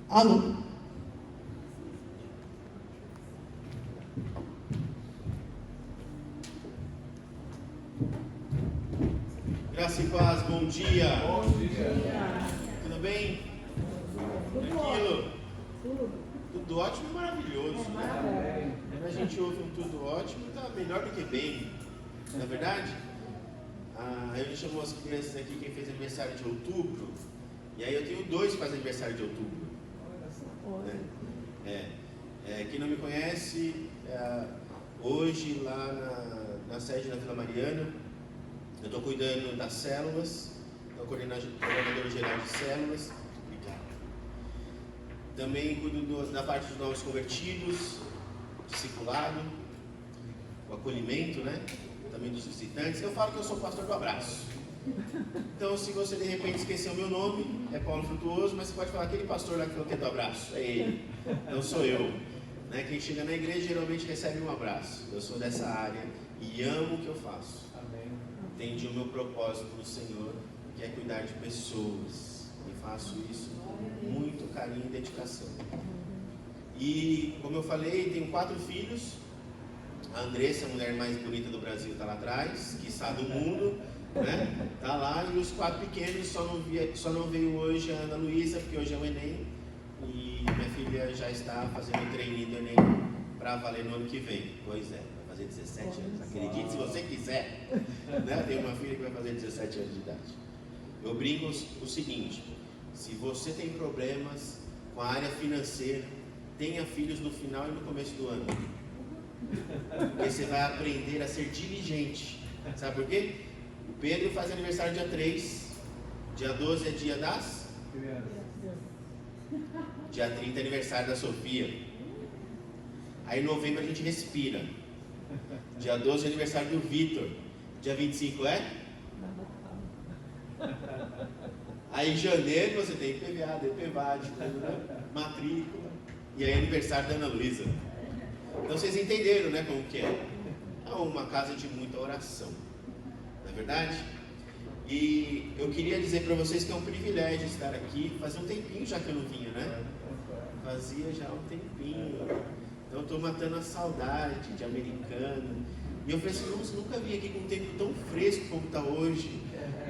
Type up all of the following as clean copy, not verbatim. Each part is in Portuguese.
Alô? Graça e paz, bom dia. Bom dia. Tudo bem? Tranquilo? Tudo ótimo e maravilhoso. Quando a gente ouve um tudo ótimo, está melhor do que bem. Não é verdade? A gente chamou as crianças aqui, quem fez aniversário de outubro. E aí eu tenho 2 que fazem aniversário de outubro. Quem não me conhece, hoje lá na sede da Vila Mariana, eu estou cuidando das células, sou coordenador geral de células. Também cuido da parte dos novos convertidos, discipulado, o acolhimento, né? Também dos visitantes. Eu falo que eu sou pastor do abraço. Então, se você de repente esqueceu o meu nome, é Paulo Frutuoso, mas você pode falar, aquele pastor lá que falou que é do abraço, é ele, não sou eu. Né? Quem chega na igreja geralmente recebe um abraço. Eu sou dessa área e amo o que eu faço. Amém. Entendi o meu propósito no Senhor, que é cuidar de pessoas. E faço isso com muito carinho e dedicação. E, como eu falei, tenho 4 filhos. A Andressa, a mulher mais bonita do Brasil, está lá atrás, que está do mundo, né? Está lá. E os 4 pequenos, só não veio hoje a Ana Luísa, porque hoje é o Enem. E minha filha já está fazendo o treininho do Enem para valer no ano que vem. Pois é, vai fazer 17 anos. Acredite se você quiser. Né? Tenho uma filha que vai fazer 17 anos de idade. Eu brinco o seguinte: se você tem problemas com a área financeira, tenha filhos no final e no começo do ano. Porque você vai aprender a ser diligente. Sabe por quê? O Pedro faz aniversário dia 3, dia 12 é dia das Criança. dia 30 é aniversário da Sofia. Aí em novembro a gente respira. Dia 12 é aniversário do Vitor. Dia 25 é? Aí em janeiro você tem IPVA, DPVAT, matrícula. E aí é aniversário da Ana Luísa. Então vocês entenderam, né, como que é? É uma casa de muita oração. Não é verdade? E eu queria dizer para vocês que é um privilégio estar aqui. Fazia um tempinho já que eu não vinha, né? Fazia já um tempinho. Então eu estou matando a saudade de Americana. E eu falei assim, nossa, nunca vim aqui com um tempo tão fresco como está hoje.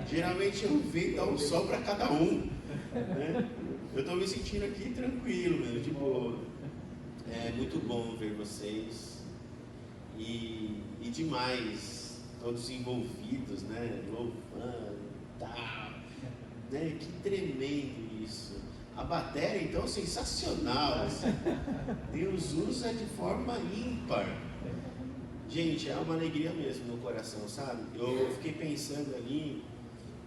Geralmente eu venho dar um sol para cada um. Né? Eu estou me sentindo aqui tranquilo, mesmo, de boa. É muito bom ver vocês. E demais, todos envolvidos, né? Louvando, tal. Né? Que tremendo isso. A bateria, então, sensacional. Assim. Deus usa de forma ímpar. Gente, é uma alegria mesmo no coração, sabe? Eu fiquei pensando ali,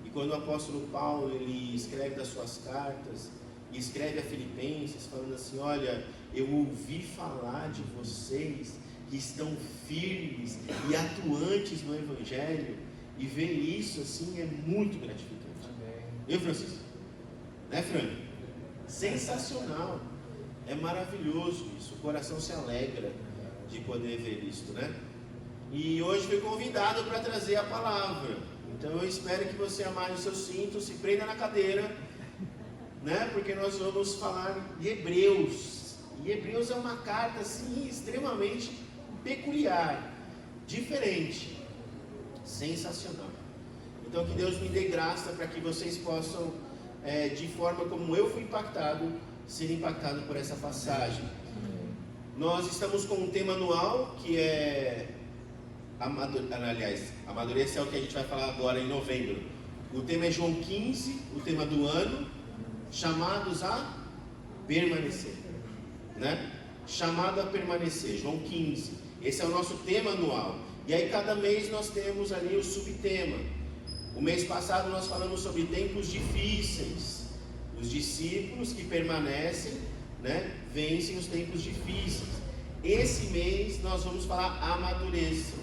e quando o apóstolo Paulo, ele escreve das suas cartas, e escreve a Filipenses, falando assim, olha, eu ouvi falar de vocês que estão firmes e atuantes no Evangelho, e ver isso assim é muito gratificante. Amém. Eu, Francisco? Né, Fran? Sensacional. É maravilhoso isso. O coração se alegra de poder ver isso, né? E hoje fui convidado para trazer a palavra. Então eu espero que você amarre o seu cinto, se prenda na cadeira, né? Porque nós vamos falar de Hebreus. E Hebreus é uma carta assim extremamente peculiar, diferente, sensacional. Então que Deus me dê graça para que vocês possam, de forma como eu fui impactado, ser impactado por essa passagem. Nós estamos com um tema anual que é amadurecer é o que a gente vai falar agora em novembro. O tema é João 15, o tema do ano, chamados a permanecer, né? Chamado a permanecer, João 15. Esse é o nosso tema anual. E aí cada mês nós temos ali o subtema. O mês passado nós falamos sobre tempos difíceis. Os discípulos que permanecem, né, vencem os tempos difíceis. Esse mês nós vamos falar amadureçam,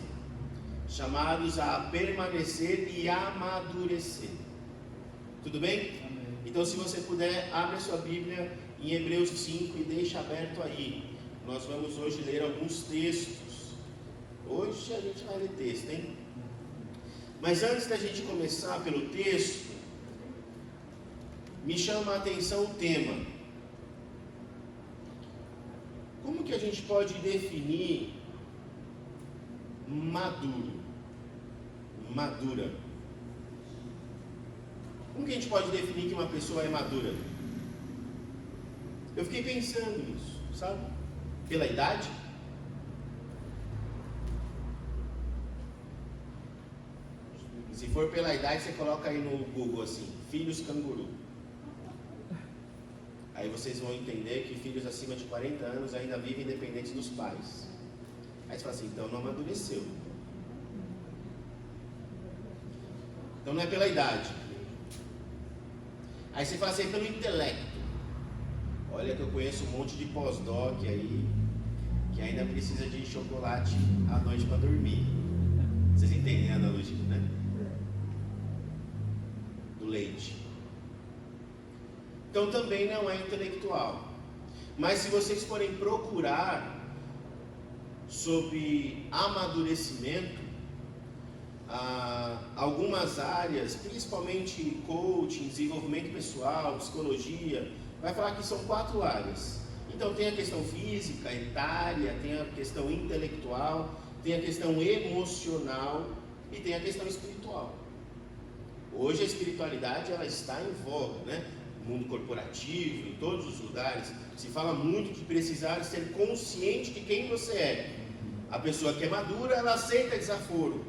chamados a permanecer e amadurecer. Tudo bem? Amém. Então se você puder, abre a sua Bíblia em Hebreus 5 e deixa aberto aí. Nós vamos hoje ler alguns textos. Hoje a gente vai ler texto, hein? Mas antes da gente começar pelo texto, me chama a atenção o tema. Como que a gente pode definir maduro? Madura. Como que a gente pode definir que uma pessoa é madura? Eu fiquei pensando nisso, sabe? Pela idade? Se for pela idade, você coloca aí no Google assim, filhos canguru. Aí vocês vão entender que filhos acima de 40 anos ainda vivem independentes dos pais. Aí você fala assim, então não amadureceu. Então não é pela idade. Aí você fala assim, é pelo intelecto. Olha que eu conheço um monte de pós-doc aí, que ainda precisa de chocolate à noite para dormir. Vocês entendem a analogia, né? Do leite. Então também não é intelectual. Mas se vocês forem procurar sobre amadurecimento, algumas áreas, principalmente coaching, desenvolvimento pessoal, psicologia, vai falar que são 4 áreas. Então tem a questão física, etária, tem a questão intelectual, tem a questão emocional e tem a questão espiritual. Hoje a espiritualidade ela está em voga, né? No mundo corporativo, em todos os lugares, se fala muito de precisar ser consciente de quem você é. A pessoa que é madura, ela aceita desaforo.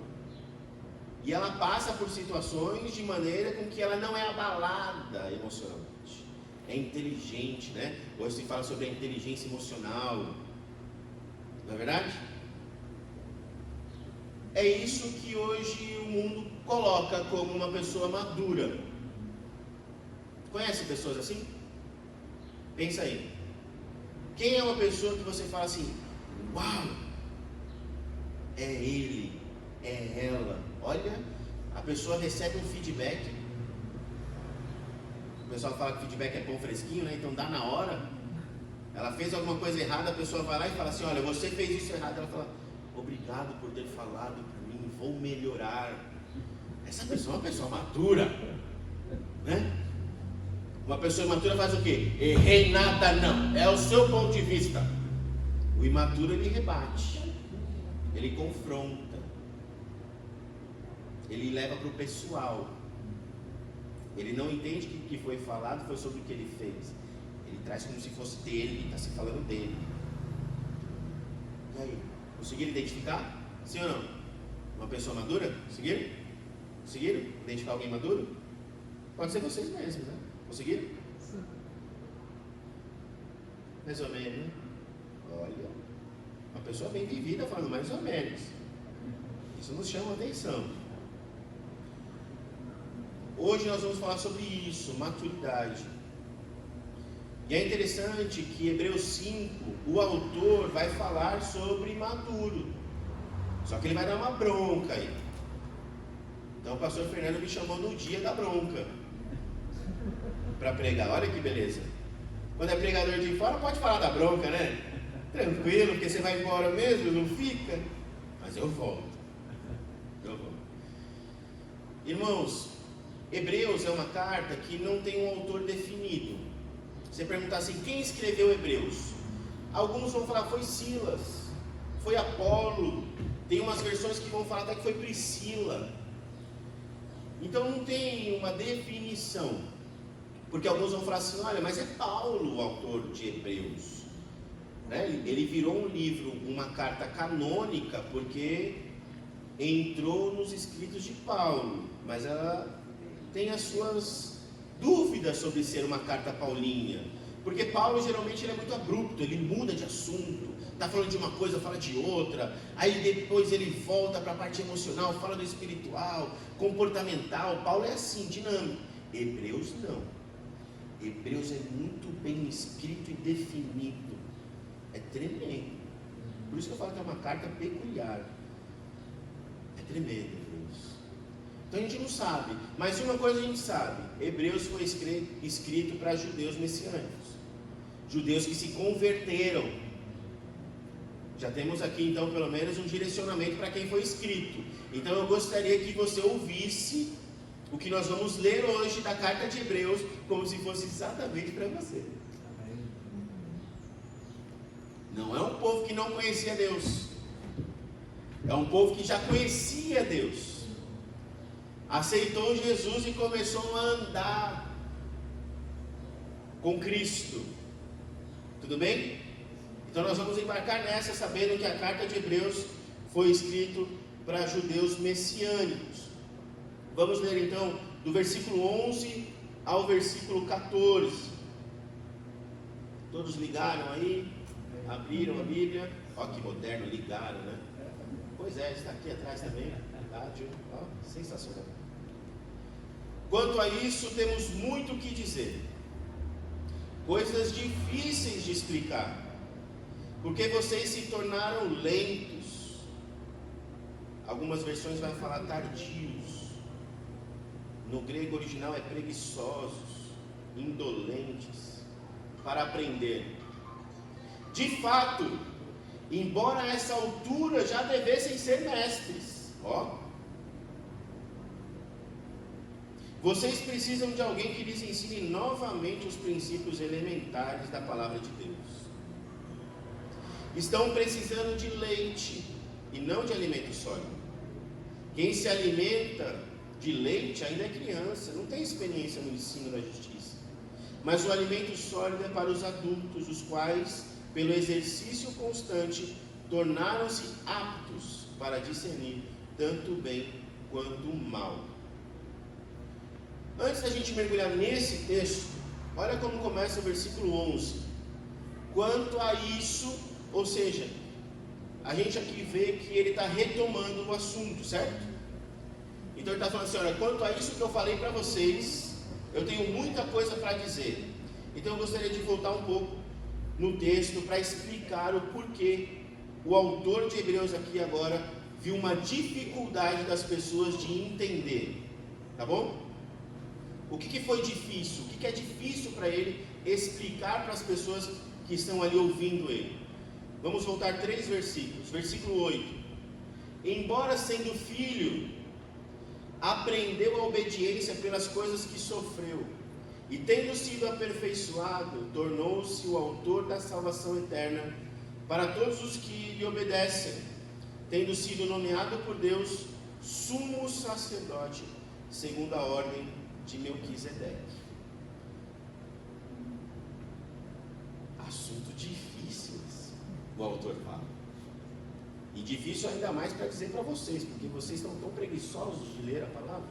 E ela passa por situações de maneira com que ela não é abalada emocionalmente. É inteligente, né? Hoje se fala sobre a inteligência emocional. Não é verdade? É isso que hoje o mundo coloca como uma pessoa madura. Conhece pessoas assim? Pensa aí. Quem é uma pessoa que você fala assim, uau, é ele, é ela. Olha, a pessoa recebe um feedback. O pessoal fala que feedback é pão fresquinho, né? Então dá na hora. Ela fez alguma coisa errada, a pessoa vai lá e fala assim, olha, você fez isso errado. Ela fala, obrigado por ter falado para mim, vou melhorar. Essa pessoa é uma pessoa madura, né? Uma pessoa imatura faz o quê? Errei nada não, é o seu ponto de vista. O imaturo ele rebate, ele confronta, ele leva para o pessoal. Ele não entende que o que foi falado foi sobre o que ele fez. Ele traz como se fosse dele, está se falando dele. E aí, conseguiram identificar? Sim ou não? Uma pessoa madura? Conseguiram? Conseguiram identificar alguém maduro? Pode ser vocês mesmos, né? Conseguiram? Sim. Mais ou menos, né? Olha, uma pessoa bem vivida falando mais ou menos. Isso nos chama a atenção. Hoje nós vamos falar sobre isso, maturidade. E é interessante que Hebreus 5, o autor vai falar sobre maduro. Só que ele vai dar uma bronca aí. Então o pastor Fernando me chamou no dia da bronca para pregar. Olha que beleza. Quando é pregador de fora, pode falar da bronca, né? Tranquilo, porque você vai embora mesmo, não fica. Mas eu volto. Irmãos, Hebreus é uma carta que não tem um autor definido. Você perguntar assim, quem escreveu Hebreus? Alguns vão falar, foi Silas, foi Apolo. Tem umas versões que vão falar até que foi Priscila. Então não tem uma definição. Porque alguns vão falar assim, olha, mas é Paulo o autor de Hebreus, né? Ele virou um livro, uma carta canônica, porque entrou nos escritos de Paulo, mas ela tem as suas dúvidas sobre ser uma carta paulina, porque Paulo geralmente ele é muito abrupto, ele muda de assunto, está falando de uma coisa, fala de outra, aí depois ele volta para a parte emocional, fala do espiritual, comportamental. Paulo é assim, dinâmico. Hebreus não. Hebreus é muito bem escrito e definido. É tremendo. Por isso que eu falo que é uma carta peculiar. É tremendo, Hebreus. Então a gente não sabe. Mas uma coisa a gente sabe. Hebreus foi escrito para judeus messiânicos. Judeus que se converteram. Já temos aqui então pelo menos um direcionamento para quem foi escrito. Então eu gostaria que você ouvisse o que nós vamos ler hoje da carta de Hebreus, como se fosse exatamente para você. Não é um povo que não conhecia Deus. É um povo que já conhecia Deus. Aceitou Jesus e começou a andar com Cristo. Tudo bem? Então nós vamos embarcar nessa, sabendo que a carta de Hebreus foi escrita para judeus messiânicos. Vamos ler então do versículo 11 ao versículo 14. Todos ligaram aí? Abriram a Bíblia? Ó, que moderno, ligaram, né? Pois é, está aqui atrás também. Rádio, ó, sensacional. Quanto a isso, temos muito o que dizer. Coisas difíceis de explicar, porque vocês se tornaram lentos. Algumas versões vai falar tardios. No grego original é preguiçosos, indolentes, para aprender. De fato, embora a essa altura já devessem ser mestres, vocês precisam de alguém que lhes ensine novamente os princípios elementares da palavra de Deus. Estão precisando de leite e não de alimento sólido. Quem se alimenta de leite ainda é criança, não tem experiência no ensino da justiça. Mas o alimento sólido é para os adultos, os quais, pelo exercício constante, tornaram-se aptos para discernir tanto o bem quanto o mal. Antes da gente mergulhar nesse texto, olha como começa o versículo 11. Quanto a isso, ou seja, a gente aqui vê que ele está retomando o assunto, certo? Então ele está falando assim, olha, quanto a isso que eu falei para vocês, eu tenho muita coisa para dizer. Então eu gostaria de voltar um pouco no texto para explicar o porquê o autor de Hebreus aqui agora viu uma dificuldade das pessoas de entender, tá bom? O que foi difícil? O que é difícil para ele explicar para as pessoas que estão ali ouvindo ele? Vamos voltar 3 versículos. Versículo 8. Embora sendo filho, aprendeu a obediência pelas coisas que sofreu, e tendo sido aperfeiçoado, tornou-se o autor da salvação eterna para todos os que lhe obedecem, tendo sido nomeado por Deus sumo sacerdote, segundo a ordem de Melquisedeque. Assunto difícil, o autor fala. E difícil ainda mais para dizer para vocês, porque vocês estão tão preguiçosos de ler a palavra.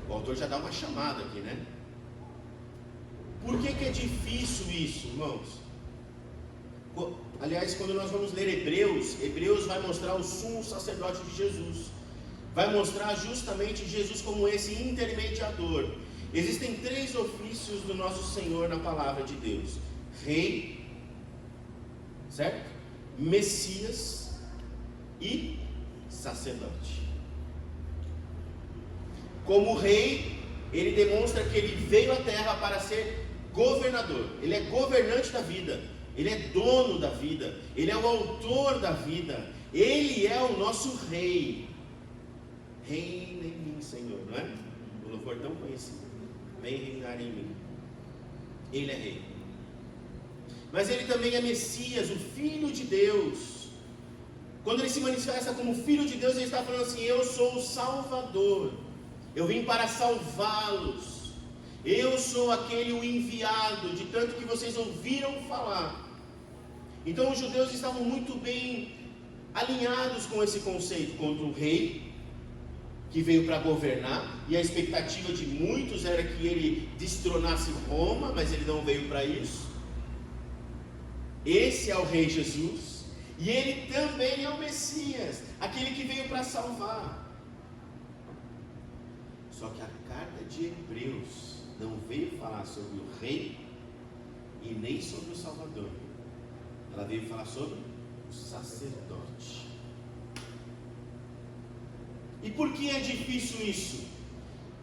O autor já dá uma chamada aqui, né? Por que é difícil isso, irmãos? Aliás, quando nós vamos ler Hebreus vai mostrar o sumo sacerdote de Jesus. Vai mostrar justamente Jesus como esse intermediador. Existem 3 ofícios do nosso Senhor na palavra de Deus: Rei, certo? Messias e sacerdote. Como rei, ele demonstra que ele veio à terra para ser governador. Ele é governante da vida. Ele é dono da vida. Ele é o autor da vida. Ele é o nosso rei. Reina em mim, Senhor, não é? O louvor tão conhecido. Vem reinar em mim. Ele é rei. Mas ele também é Messias, o Filho de Deus. Quando ele se manifesta como Filho de Deus, ele está falando assim: eu sou o Salvador. Eu vim para salvá-los. Eu sou aquele o enviado, de tanto que vocês ouviram falar. Então os judeus estavam muito bem alinhados com esse conceito, contra o rei que veio para governar, e a expectativa de muitos era que ele destronasse Roma, mas ele não veio para isso. Esse é o Rei Jesus, e ele também é o Messias, aquele que veio para salvar. Só que a carta de Hebreus não veio falar sobre o Rei e nem sobre o Salvador. Ela veio falar sobre o sacerdote. E por que é difícil isso?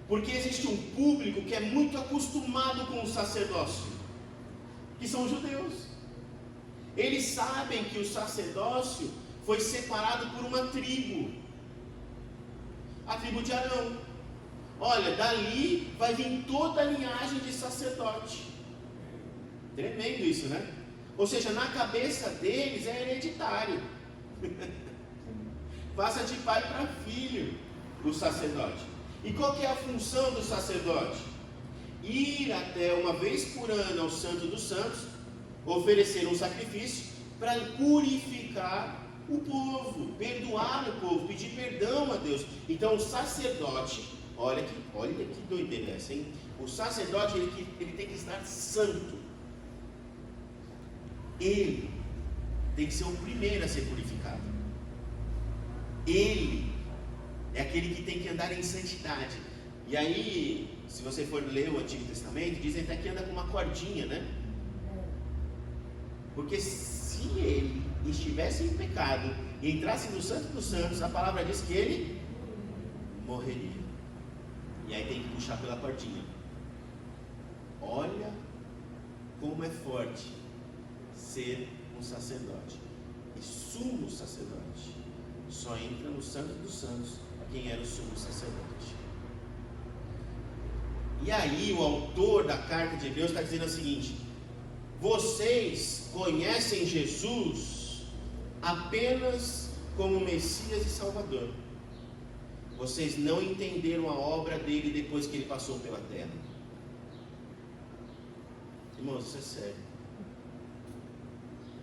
Porque existe um público que é muito acostumado com o sacerdócio, que são os judeus. Eles sabem que o sacerdócio foi separado por uma tribo, a tribo de Arão. Olha, dali vai vir toda a linhagem de sacerdote. Tremendo isso, né? Ou seja, na cabeça deles é hereditário. Passa de pai para filho o sacerdote. E qual que é a função do sacerdote? Ir até uma vez por ano ao Santo dos Santos, oferecer um sacrifício para purificar o povo, perdoar o povo, pedir perdão a Deus. Então o sacerdote, olha que doideira essa, hein? O sacerdote ele tem que estar santo. Ele tem que ser o primeiro a ser purificado. Ele é aquele que tem que andar em santidade. E aí, se você for ler o Antigo Testamento, dizem até que anda com uma cordinha, né? Porque se ele estivesse em pecado e entrasse no Santo dos Santos, a palavra diz que ele morreria. E aí tem que puxar pela cordinha. Olha como é forte ser um sacerdote. E sumo sacerdote só entra no Santo dos Santos quem era o sumo sacerdote. E aí o autor da carta de Hebreus está dizendo o seguinte: vocês conhecem Jesus apenas como Messias e Salvador. Vocês não entenderam a obra dele depois que ele passou pela terra. Irmãos, isso é sério.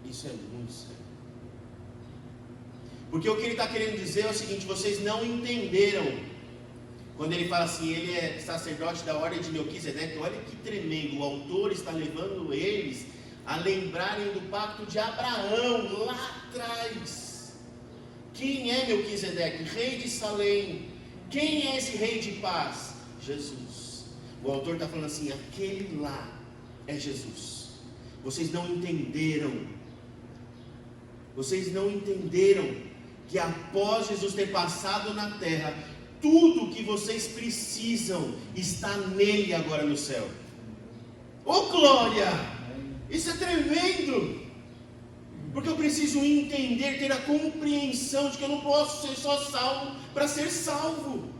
Isso é muito sério. Porque o que ele está querendo dizer é o seguinte: vocês não entenderam. Quando ele fala assim, ele é sacerdote da ordem de Melquisedeque, olha que tremendo. O autor está levando eles a lembrarem do pacto de Abraão, lá atrás. Quem é Melquisedeque? Rei de Salém. Quem é esse rei de paz? Jesus. O autor está falando assim, aquele lá é Jesus. Vocês não entenderam. Vocês não entenderam que após Jesus ter passado na terra, tudo que vocês precisam está nele agora no céu. Oh glória! Isso é tremendo! Porque eu preciso entender, ter a compreensão de que eu não posso ser só salvo para ser salvo.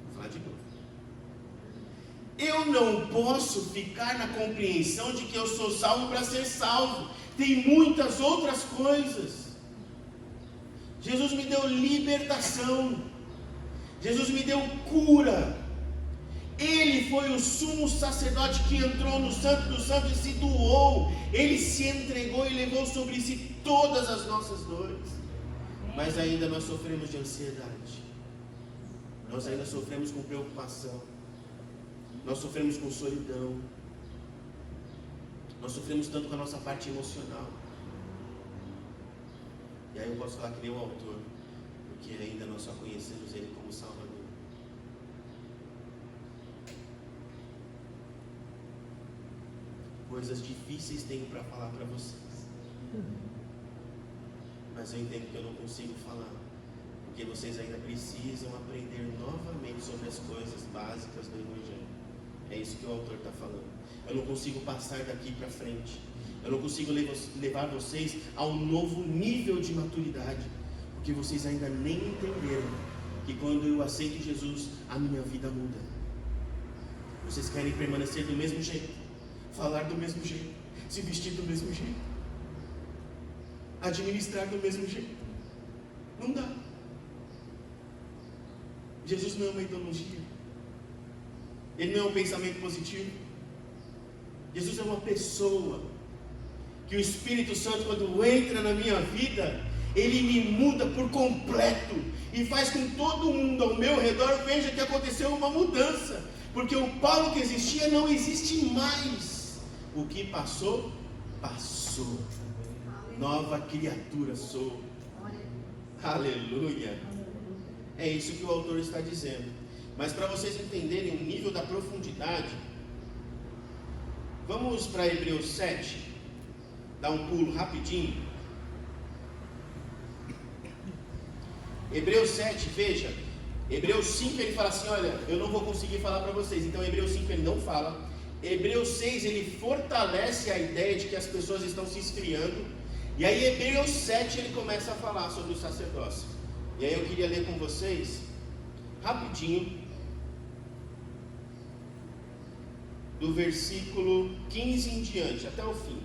Vou falar de novo. Eu não posso ficar na compreensão de que eu sou salvo para ser salvo. Tem muitas outras coisas. Jesus me deu libertação. Jesus me deu cura. Ele foi o sumo sacerdote que entrou no Santo dos Santos e se doou. Ele se entregou e levou sobre si todas as nossas dores. Mas ainda nós sofremos de ansiedade. Nós ainda sofremos com preocupação. Nós sofremos com solidão. Nós sofremos tanto com a nossa parte emocional. E aí eu posso falar que nem o autor, porque ainda nós só conhecemos ele como Salvador. Coisas difíceis tenho para falar para vocês. Mas eu entendo que eu não consigo falar, porque vocês ainda precisam aprender novamente sobre as coisas básicas do Evangelho. É isso que o autor está falando. Eu não consigo passar daqui para frente. Eu não consigo levar vocês a um novo nível de maturidade, porque vocês ainda nem entenderam que quando eu aceito Jesus, a minha vida muda. Vocês querem permanecer do mesmo jeito, falar do mesmo jeito, se vestir do mesmo jeito, administrar do mesmo jeito. Não dá. Jesus não é uma ideologia. Ele não é um pensamento positivo. Jesus é uma pessoa. Que o Espírito Santo, quando entra na minha vida, ele me muda por completo e faz com que todo mundo ao meu redor veja que aconteceu uma mudança, porque o Paulo que existia não existe mais. O que passou, passou. Nova criatura sou. Aleluia. É isso que o autor está dizendo. Mas para vocês entenderem o nível da profundidade, vamos para Hebreus 7. Dá um pulo rapidinho. Hebreus 7, veja. Hebreus 5 ele fala assim, olha, eu não vou conseguir falar para vocês. Então Hebreus 5 ele não fala. Hebreus 6 ele fortalece a ideia de que as pessoas estão se esfriando. E aí Hebreus 7 ele começa a falar sobre o sacerdócio. E aí eu queria ler com vocês rapidinho do versículo 15 em diante, até o fim.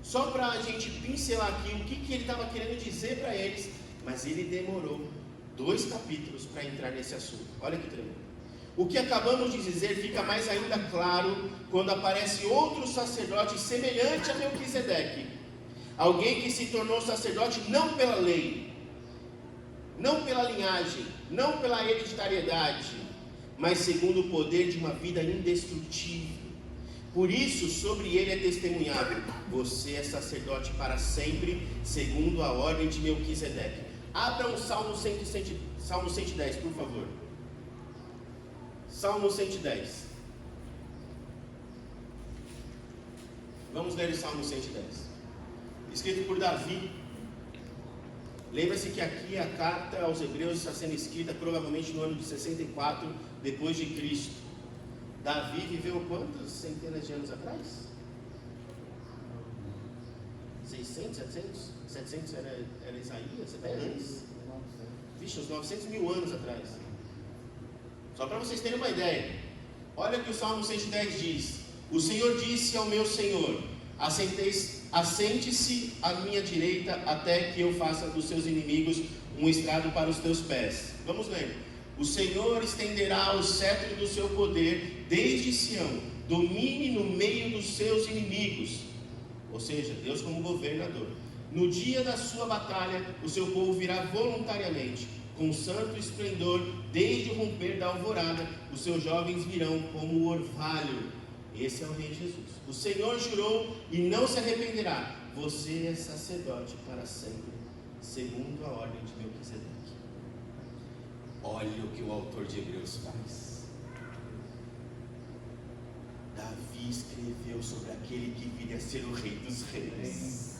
Só para a gente pincelar aqui o que ele estava querendo dizer para eles, mas ele demorou 2 capítulos para entrar nesse assunto. Olha que tremendo. O que acabamos de dizer fica mais ainda claro quando aparece outro sacerdote semelhante a Melquisedeque. Alguém que se tornou sacerdote não pela lei, não pela linhagem, não pela hereditariedade, mas segundo o poder de uma vida indestrutível. Por isso, sobre ele é testemunhado: você é sacerdote para sempre, segundo a ordem de Melquisedeque. Abra um Salmo 110, por favor. Salmo 110. Vamos ler o Salmo 110. Escrito por Davi. Lembra-se que aqui a carta aos Hebreus está sendo escrita provavelmente no ano de 64 depois de Cristo. Davi viveu quantas centenas de anos atrás? 600, 700? 700 era Isaías? Até antes. Vixe, uns 900 mil anos atrás. Só para vocês terem uma ideia. Olha o que o Salmo 110 diz: o Senhor disse ao meu Senhor: assente-se à minha direita, até que eu faça dos seus inimigos um estrado para os teus pés. Vamos ler. O Senhor estenderá o cetro do seu poder desde Sião, domine no meio dos seus inimigos. Ou seja, Deus como governador. No dia da sua batalha, o seu povo virá voluntariamente, com santo esplendor, desde o romper da alvorada. Os seus jovens virão como o orvalho. Esse é o Rei Jesus. O Senhor jurou e não se arrependerá: você é sacerdote para sempre, segundo a ordem de Melquisedeque. Olha o que o autor de Hebreus faz. Davi escreveu sobre aquele que viria a ser o Rei dos Reis,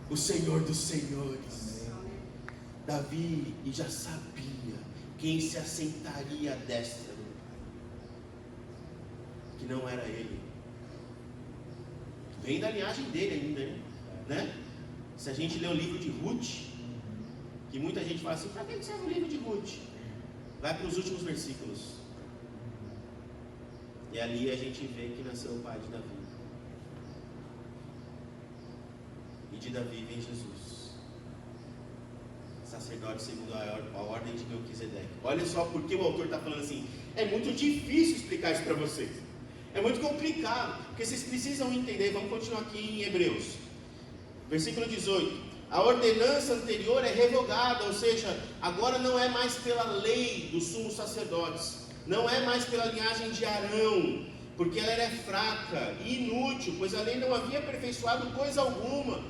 o Senhor dos Senhores. Davi já sabia quem se assentaria à destra do Pai, que não era ele. Vem da linhagem dele ainda, né? Se a gente ler o livro de Ruth, que muita gente fala assim: para que serve o livro de Ruth? Vai para os últimos versículos, e ali a gente vê que nasceu o pai de Davi, e de Davi vem Jesus, sacerdote segundo a ordem de Melquisedeque. Olha só porque o autor está falando assim. É muito difícil explicar isso para vocês, é muito complicado, porque vocês precisam entender. Vamos continuar aqui em Hebreus, versículo 18. A ordenança anterior é revogada, ou seja, agora não é mais pela lei dos sumos sacerdotes, não é mais pela linhagem de Arão, porque ela era fraca e inútil, pois a lei não havia aperfeiçoado coisa alguma.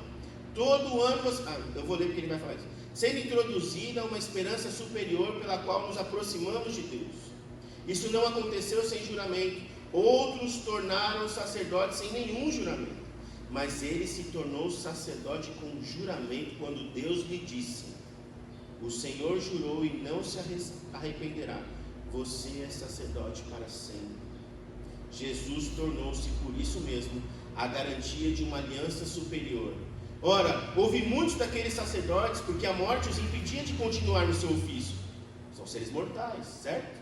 Todo ano, eu vou ler porque ele vai falar isso. Sendo introduzida uma esperança superior pela qual nos aproximamos de Deus. Isso não aconteceu sem juramento. Outros tornaram sacerdotes sem nenhum juramento. Mas ele se tornou sacerdote com juramento quando Deus lhe disse: o Senhor jurou e não se arrependerá: você é sacerdote para sempre. Jesus tornou-se por isso mesmo a garantia de uma aliança superior. Ora, houve muitos daqueles sacerdotes porque a morte os impedia de continuar no seu ofício. São seres mortais, certo?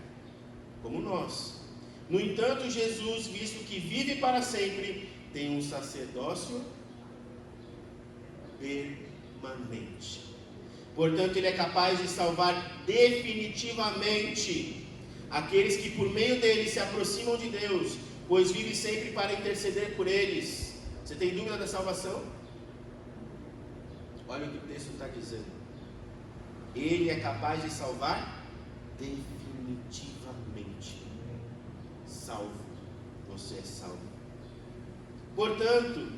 Como nós. No entanto, Jesus, visto que vive para sempre, tem um sacerdócio permanente. Portanto, ele é capaz de salvar definitivamente aqueles que por meio dele se aproximam de Deus, pois vive sempre para interceder por eles. Você tem dúvida da salvação? Olha o que o texto está dizendo. Ele é capaz de salvar definitivamente. Salvo. Você é salvo. Portanto,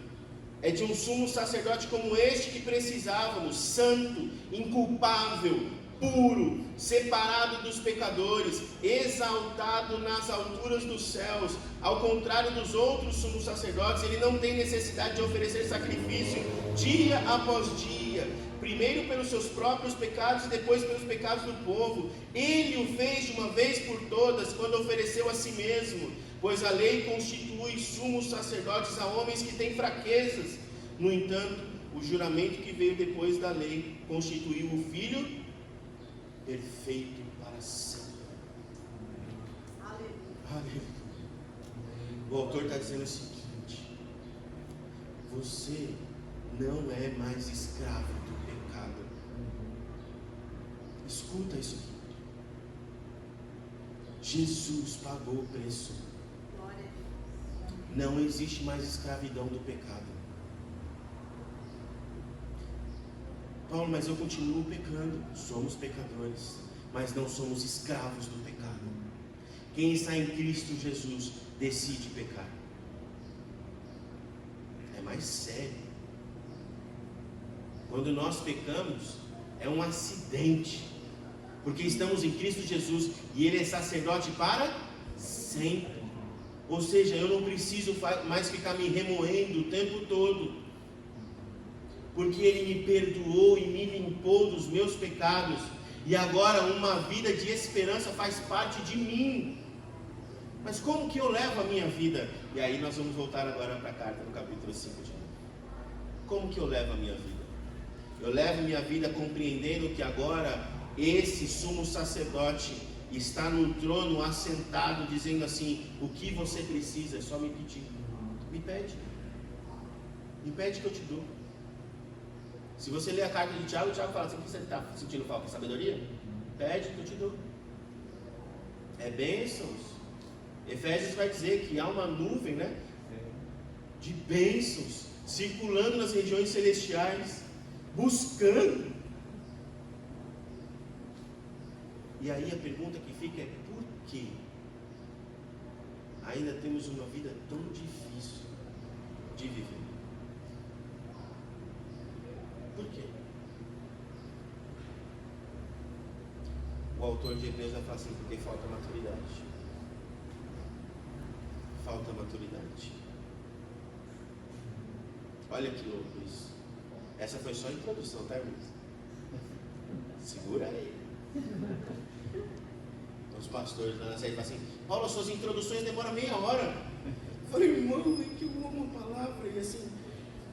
é de um sumo sacerdote como este que precisávamos, santo, inculpável, puro, separado dos pecadores, exaltado nas alturas dos céus. Ao contrário dos outros sumos sacerdotes, ele não tem necessidade de oferecer sacrifício dia após dia, primeiro pelos seus próprios pecados e depois pelos pecados do povo. Ele o fez de uma vez por todas, quando ofereceu a si mesmo, pois a lei constitui sumos sacerdotes a homens que têm fraquezas. No entanto, o juramento que veio depois da lei constituiu o Filho perfeito para sempre. Aleluia. O autor está dizendo o seguinte: você não é mais escravo do pecado. Escuta isso aqui. Jesus pagou o preço. Não existe mais escravidão do pecado. Paulo, mas eu continuo pecando. Somos pecadores, mas não somos escravos do pecado. Quem está em Cristo Jesus decide pecar. É mais sério. Quando nós pecamos, é um acidente, porque estamos em Cristo Jesus e Ele é sacerdote para sempre. Ou seja, eu não preciso mais ficar me remoendo o tempo todo, porque Ele me perdoou e me limpou dos meus pecados, e agora uma vida de esperança faz parte de mim. Mas como que eu levo a minha vida? E aí nós vamos voltar agora para a carta, no capítulo 5 de novo. Como que eu levo a minha vida? Eu levo minha vida compreendendo que agora esse sumo sacerdote está no trono assentado, dizendo assim: o que você precisa é só me pedir. Me pede que eu te dou. Se você ler a carta de Tiago, o Tiago fala assim: o que você está sentindo falta de sabedoria? Pede que eu te dou. É bênçãos. Efésios vai dizer que há uma nuvem, né, de bênçãos circulando nas regiões celestiais, buscando. E aí a pergunta que fica é: por quê ainda temos uma vida tão difícil de viver? Por quê? O autor de Hebreus vai falar assim: porque falta maturidade. Falta maturidade. Olha que louco isso. Essa foi só a introdução, tá, irmãos? Segura aí. Os pastores lá na série falam assim: Paulo, suas introduções demoram meia hora. Eu falei: irmão, é que eu amo a palavra. E assim,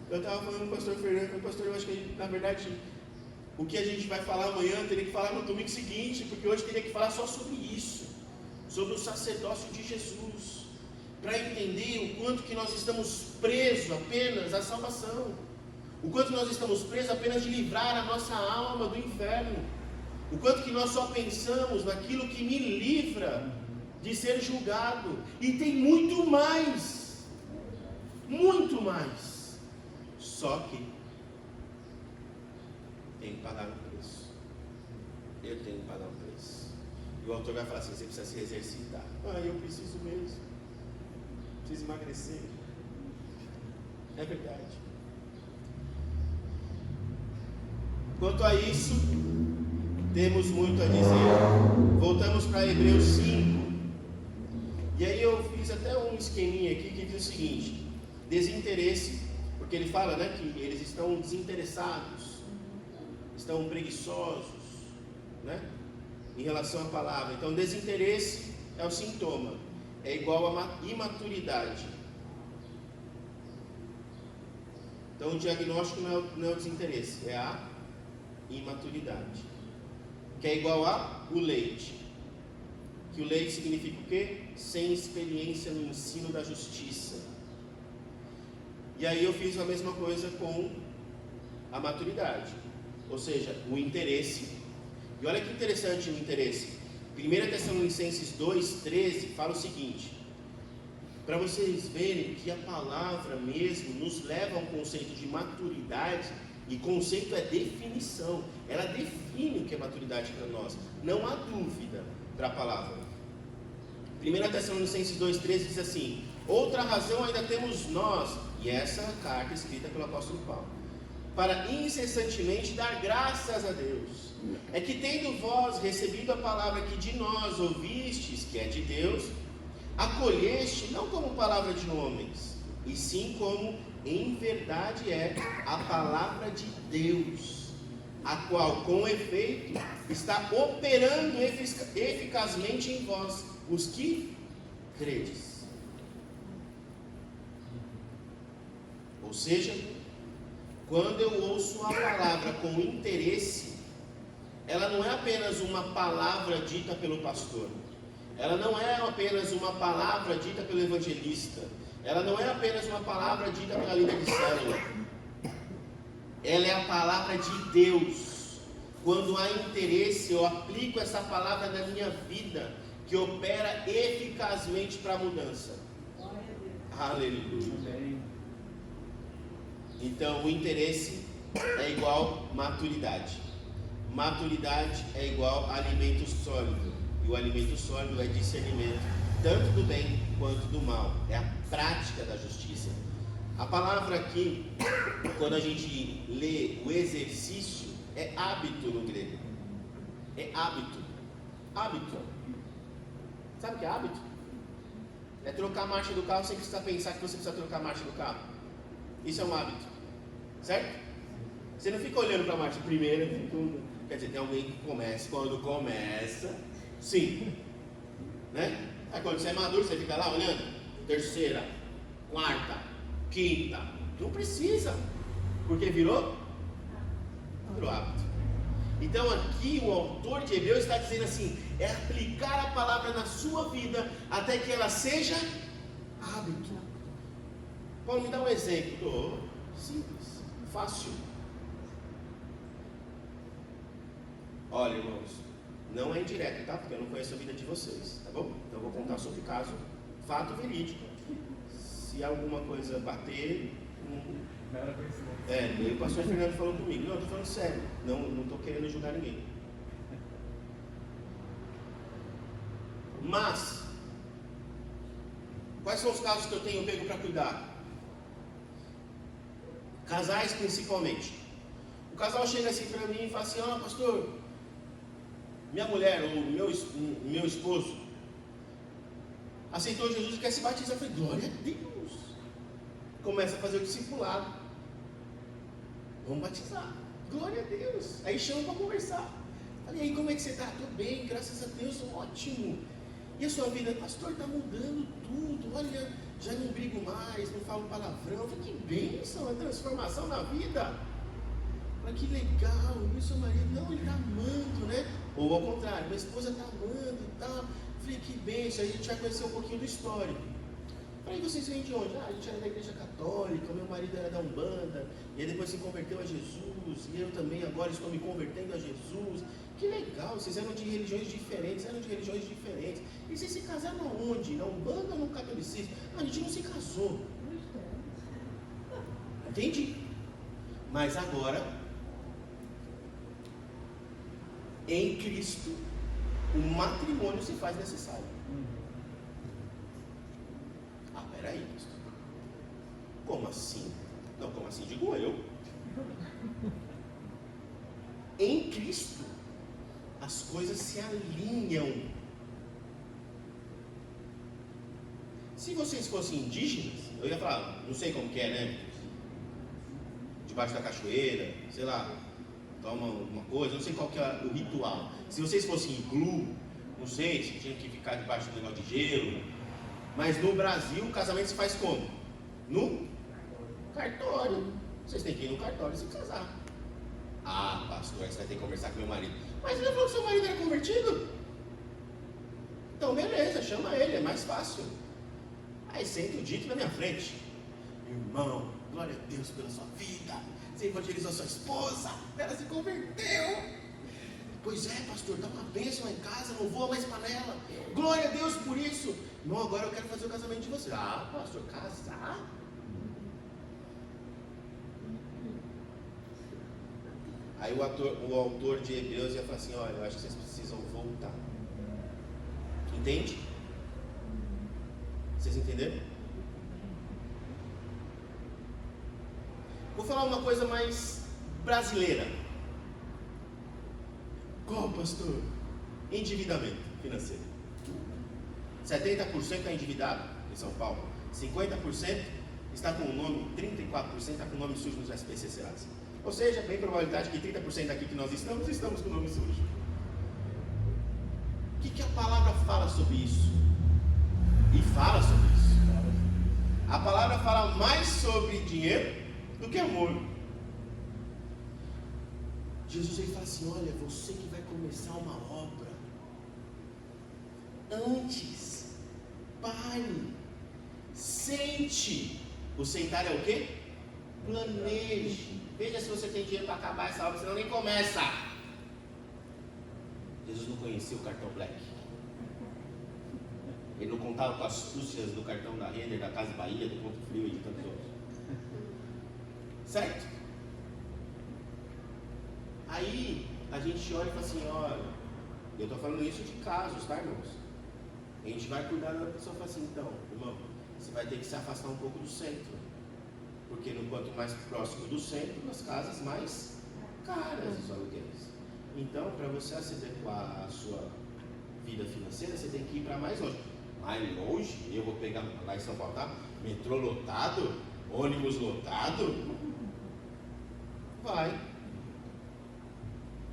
eu estava falando com o pastor Fernando: pastor, eu acho que na verdade o que a gente vai falar amanhã teria que falar no domingo seguinte, porque hoje teria que falar só sobre isso, sobre o sacerdócio de Jesus, para entender o quanto que nós estamos presos apenas à salvação, o quanto nós estamos presos apenas de livrar a nossa alma do inferno, o quanto que nós só pensamos naquilo que me livra de ser julgado. E tem muito mais, só que tem que pagar um preço. Eu tenho que pagar um preço. E o autor vai falar assim: você precisa se exercitar. Eu preciso mesmo, preciso emagrecer. É verdade. Quanto a isso, temos muito a dizer. Voltamos para Hebreus 5. E aí eu fiz até um esqueminha aqui que diz o seguinte: desinteresse, porque ele fala, né, que eles estão desinteressados, estão preguiçosos, né, em relação à palavra. Então desinteresse é o sintoma, é igual a imaturidade. Então o diagnóstico não é o desinteresse, é a imaturidade, que é igual a o leite. Que o leite significa o quê? Sem experiência no ensino da justiça. E aí eu fiz a mesma coisa com a maturidade, ou seja, o interesse. E olha que interessante o interesse. 1 Tessalonicenses 2,13 fala o seguinte, para vocês verem que a palavra mesmo nos leva a um conceito de maturidade. E conceito é definição. Ela define o que é maturidade para nós. Não há dúvida para a palavra. 1 Tessalonicenses 2,13 diz assim: outra razão ainda temos nós, e essa carta escrita pelo apóstolo Paulo, para incessantemente dar graças a Deus, é que tendo vós recebido a palavra que de nós ouvistes, que é de Deus, acolheste não como palavra de homens, e sim como em verdade é a palavra de Deus, a qual com efeito está operando eficazmente em vós, os que credes. Ou seja, quando eu ouço a palavra com interesse, ela não é apenas uma palavra dita pelo pastor, ela não é apenas uma palavra dita pelo evangelista, ela não é apenas uma palavra dita pela líder de célula, ela é a palavra de Deus. Quando há interesse, eu aplico essa palavra na minha vida, que opera eficazmente para a mudança. Aleluia. Então, o interesse é igual maturidade. Maturidade é igual alimento sólido. E o alimento sólido é discernimento, tanto do bem quanto do mal. É a prática da justiça. A palavra aqui, quando a gente lê o exercício, é hábito no grego. É hábito. Hábito. Sabe o que é hábito? É trocar a marcha do carro sem precisar pensar que você precisa trocar a marcha do carro. Isso é um hábito. Certo? Você não fica olhando para a marcha primeira, segunda. Quer dizer, tem alguém que começa. Quando começa, sim. Né? Aí quando você é maduro, você fica lá olhando. Terceira, quarta, quinta. Não precisa. Porque virou hábito. Então aqui o autor de Hebreus está dizendo assim: é aplicar a palavra na sua vida até que ela seja hábito. Paulo, me dá um exemplo. Simples, fácil. Olha, irmãos, não é indireto, tá? Porque eu não conheço a vida de vocês, tá bom? Então eu vou contar sobre caso, fato verídico. Se alguma coisa bater, o pastor Fernando falou comigo. Não, eu estou falando sério. Não estou querendo julgar ninguém. Mas, quais são os casos que eu tenho pego para cuidar? Casais principalmente. O casal chega assim para mim e fala assim: pastor, minha mulher ou meu esposo aceitou Jesus e quer se batizar. Eu falei: glória a Deus. Começa a fazer o discipulado. Vamos batizar. Glória a Deus. Aí chama para conversar. Falei: e aí, como é que você está? Estou bem, graças a Deus, ótimo. E a sua vida? Pastor, está mudando tudo. Olha, já não brigo mais, não falo palavrão. Eu falei: que bênção, a transformação na vida. Olha que legal. E o seu marido? Não, ele está amando, né? Ou ao contrário, minha esposa está amando e tal. Eu falei: que bênção. Aí a gente vai conhecer um pouquinho do histórico. Aí vocês vêm de onde? A gente era da igreja católica, meu marido era da Umbanda, e aí depois se converteu a Jesus, e eu também agora estou me convertendo a Jesus. Que legal, vocês eram de religiões diferentes, E vocês se casaram aonde? Na Umbanda ou no catolicismo? A gente não se casou. Entendi. Mas agora, em Cristo, o matrimônio se faz necessário. Peraí, como assim? Não, como assim? Digo eu. Em Cristo, as coisas se alinham. Se vocês fossem indígenas, eu ia falar, não sei como que é, né? Debaixo da cachoeira, sei lá, toma uma coisa, não sei qual que é o ritual. Se vocês fossem iglu, não sei se tinha que ficar debaixo do negócio de gelo. Mas no Brasil o casamento se faz como? No cartório. Vocês têm que ir no cartório e se casar. Ah, pastor, você vai ter que conversar com meu marido. Mas ele falou que seu marido era convertido? Então beleza, chama ele, é mais fácil. Aí senta o dito na minha frente: irmão, glória a Deus pela sua vida. Você evangelizou sua esposa, ela se converteu. Pois é, pastor, dá uma bênção lá em casa, não voa mais panela. Glória a Deus por isso. Irmão, agora eu quero fazer o casamento de você. Ah, pastor, casar? Aí o autor de Hebreus ia falar assim: olha, eu acho que vocês precisam voltar. Entende? Vocês entenderam? Vou falar uma coisa mais brasileira. Qual, pastor? Endividamento financeiro. 70% está endividado em São Paulo. 50% está com o nome, 34% está com o nome sujo nos SPC Serasa. Ou seja, bem probabilidade que 30% daqui que nós estamos com o nome sujo. O que a palavra fala sobre isso? E fala sobre isso. A palavra fala mais sobre dinheiro do que amor. Jesus ele fala assim: olha, você que vai começar uma obra, antes. Pare. Sente. O sentar é o quê? Planeje. Veja se você tem dinheiro para acabar essa obra, senão nem começa. Jesus não conhecia o cartão Black. Ele não contava com as astúcias do cartão da Renner, da Casa Bahia, do Ponto Frio e de tantos outros. Certo? Aí a gente olha e fala assim, olha, eu estou falando isso de casos, tá, irmãos? A gente vai cuidar da pessoa e fala assim, então, irmão, você vai ter que se afastar um pouco do centro. Porque no quanto mais próximo do centro, as casas mais caras os aluguéis. Então, para você se adequar à sua vida financeira, você tem que ir para mais longe. Mais longe, eu vou pegar lá em São Paulo, tá? Metrô lotado, ônibus lotado. Vai.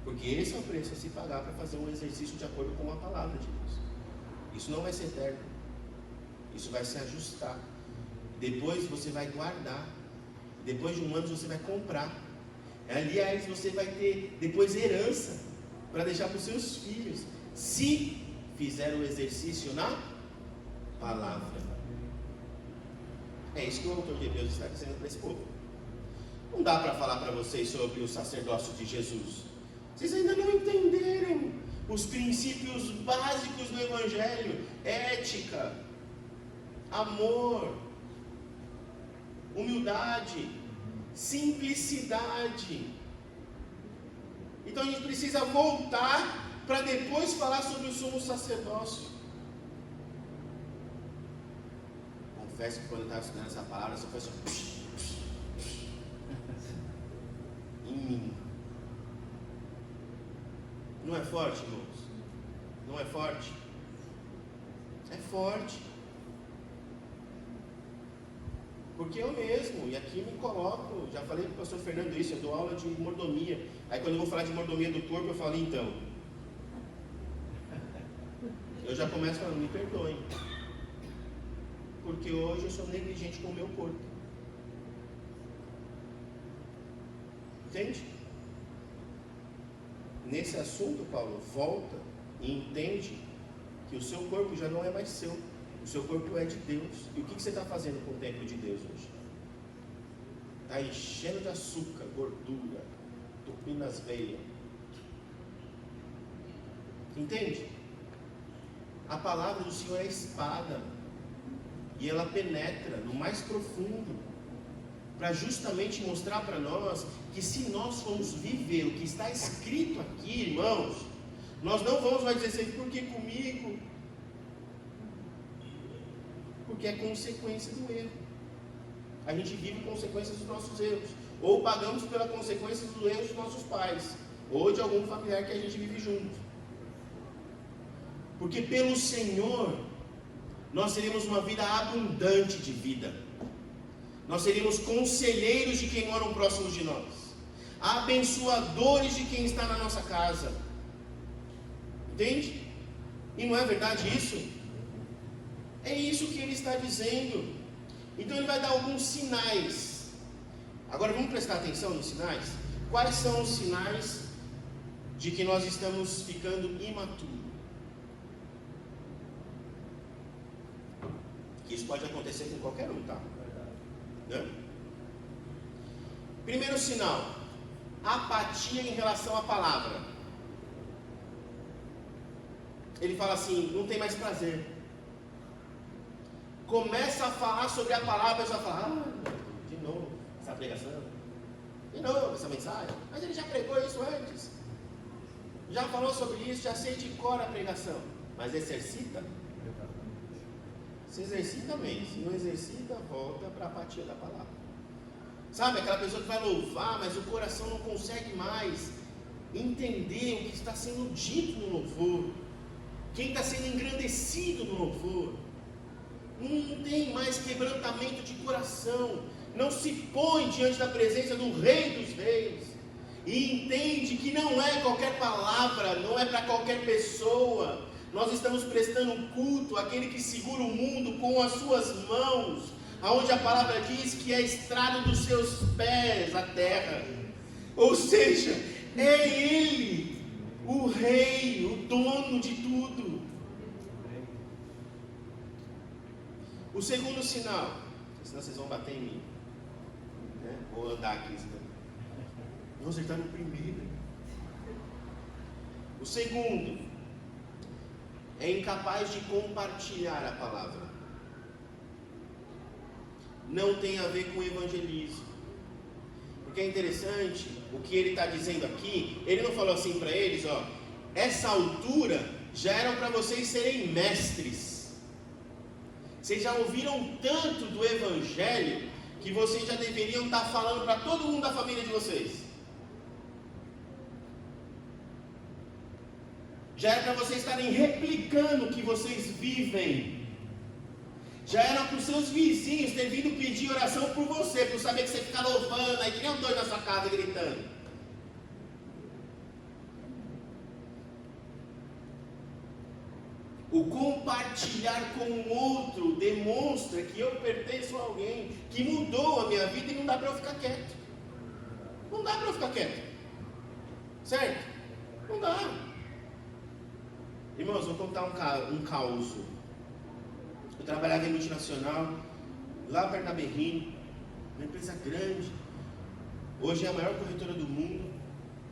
Porque esse é o preço a se pagar para fazer um exercício de acordo com a palavra de Deus. Isso não vai ser eterno. Isso vai se ajustar. Depois você vai guardar. Depois de um ano você vai comprar. Aliás, você vai ter depois herança para deixar para os seus filhos. Se fizer o exercício na palavra. É isso que o autor de Hebreus está dizendo para esse povo. Não dá para falar para vocês sobre o sacerdócio de Jesus. Vocês ainda não entenderam os princípios básicos do Evangelho. Ética, amor, humildade, simplicidade. Então a gente precisa voltar para depois falar sobre o sumo sacerdócio. Confesso que quando eu estava estudando essa palavra, só foi assim, em mim. Não é forte, irmãos? Não é forte? É forte. Porque eu mesmo, e aqui me coloco, já falei para o pastor Fernando isso, eu dou aula de mordomia. Aí quando eu vou falar de mordomia do corpo, eu falo, então. Eu já começo falando, me perdoem. Porque hoje eu sou negligente com o meu corpo. Entende? Nesse assunto, Paulo, volta e entende que o seu corpo já não é mais seu. O seu corpo é de Deus. E o que você está fazendo com o templo de Deus hoje? Está enchendo de açúcar, gordura, tupindo as veias. Entende? A palavra do Senhor é espada. E ela penetra no mais profundo. Para justamente mostrar para nós que se nós formos viver o que está escrito aqui, irmãos, nós não vamos mais dizer assim, por que comigo? Porque é consequência do erro. A gente vive consequências dos nossos erros. Ou pagamos pela consequência dos erros dos nossos pais. Ou de algum familiar que a gente vive junto. Porque pelo Senhor, nós teremos uma vida abundante de vida. Nós seríamos conselheiros de quem moram próximos de nós. Abençoadores de quem está na nossa casa. Entende? E não é verdade isso? É isso que ele está dizendo. Então ele vai dar alguns sinais. Agora vamos prestar atenção nos sinais? Quais são os sinais de que nós estamos ficando imaturos? Que isso pode acontecer com qualquer um, tá? Não. Primeiro sinal, apatia em relação à palavra. Ele fala assim, não tem mais prazer. Começa a falar sobre a palavra e já fala, de novo, essa pregação, de novo essa mensagem, mas ele já pregou isso antes, já falou sobre isso, já sei de cor a pregação, mas exercita? Se exercita mesmo, se não exercita, volta para a apatia da palavra. Sabe, aquela pessoa que vai louvar, mas o coração não consegue mais entender o que está sendo dito no louvor, quem está sendo engrandecido no louvor. Não tem mais quebrantamento de coração, não se põe diante da presença do Rei dos Reis, e entende que não é qualquer palavra, não é para qualquer pessoa. Nós estamos prestando culto àquele que segura o mundo com as suas mãos, aonde a palavra diz que é estrado dos seus pés a terra. Ou seja, é Ele, o Rei, o dono de tudo. O segundo sinal, senão vocês vão bater em mim, né? Vou andar aqui, senão. Nossa, ele está no primeiro. O segundo é incapaz de compartilhar a palavra. Não tem a ver com evangelismo. Porque é interessante o que ele está dizendo aqui. Ele não falou assim para eles, ó, essa altura já eram para vocês serem mestres. Vocês já ouviram tanto do evangelho que vocês já deveriam estar falando para todo mundo da família de vocês. Já era para vocês estarem replicando o que vocês vivem. Já era para os seus vizinhos ter vindo pedir oração por você, por saber que você fica louvando, aí que nem um doido na sua casa gritando. O compartilhar com o outro demonstra que eu pertenço a alguém que mudou a minha vida e não dá para eu ficar quieto. Não dá para eu ficar quieto. Certo? Não dá. Irmãos, vou contar um caos. Eu trabalhava em multinacional, lá perto da Berrini, uma empresa grande. Hoje é a maior corretora do mundo.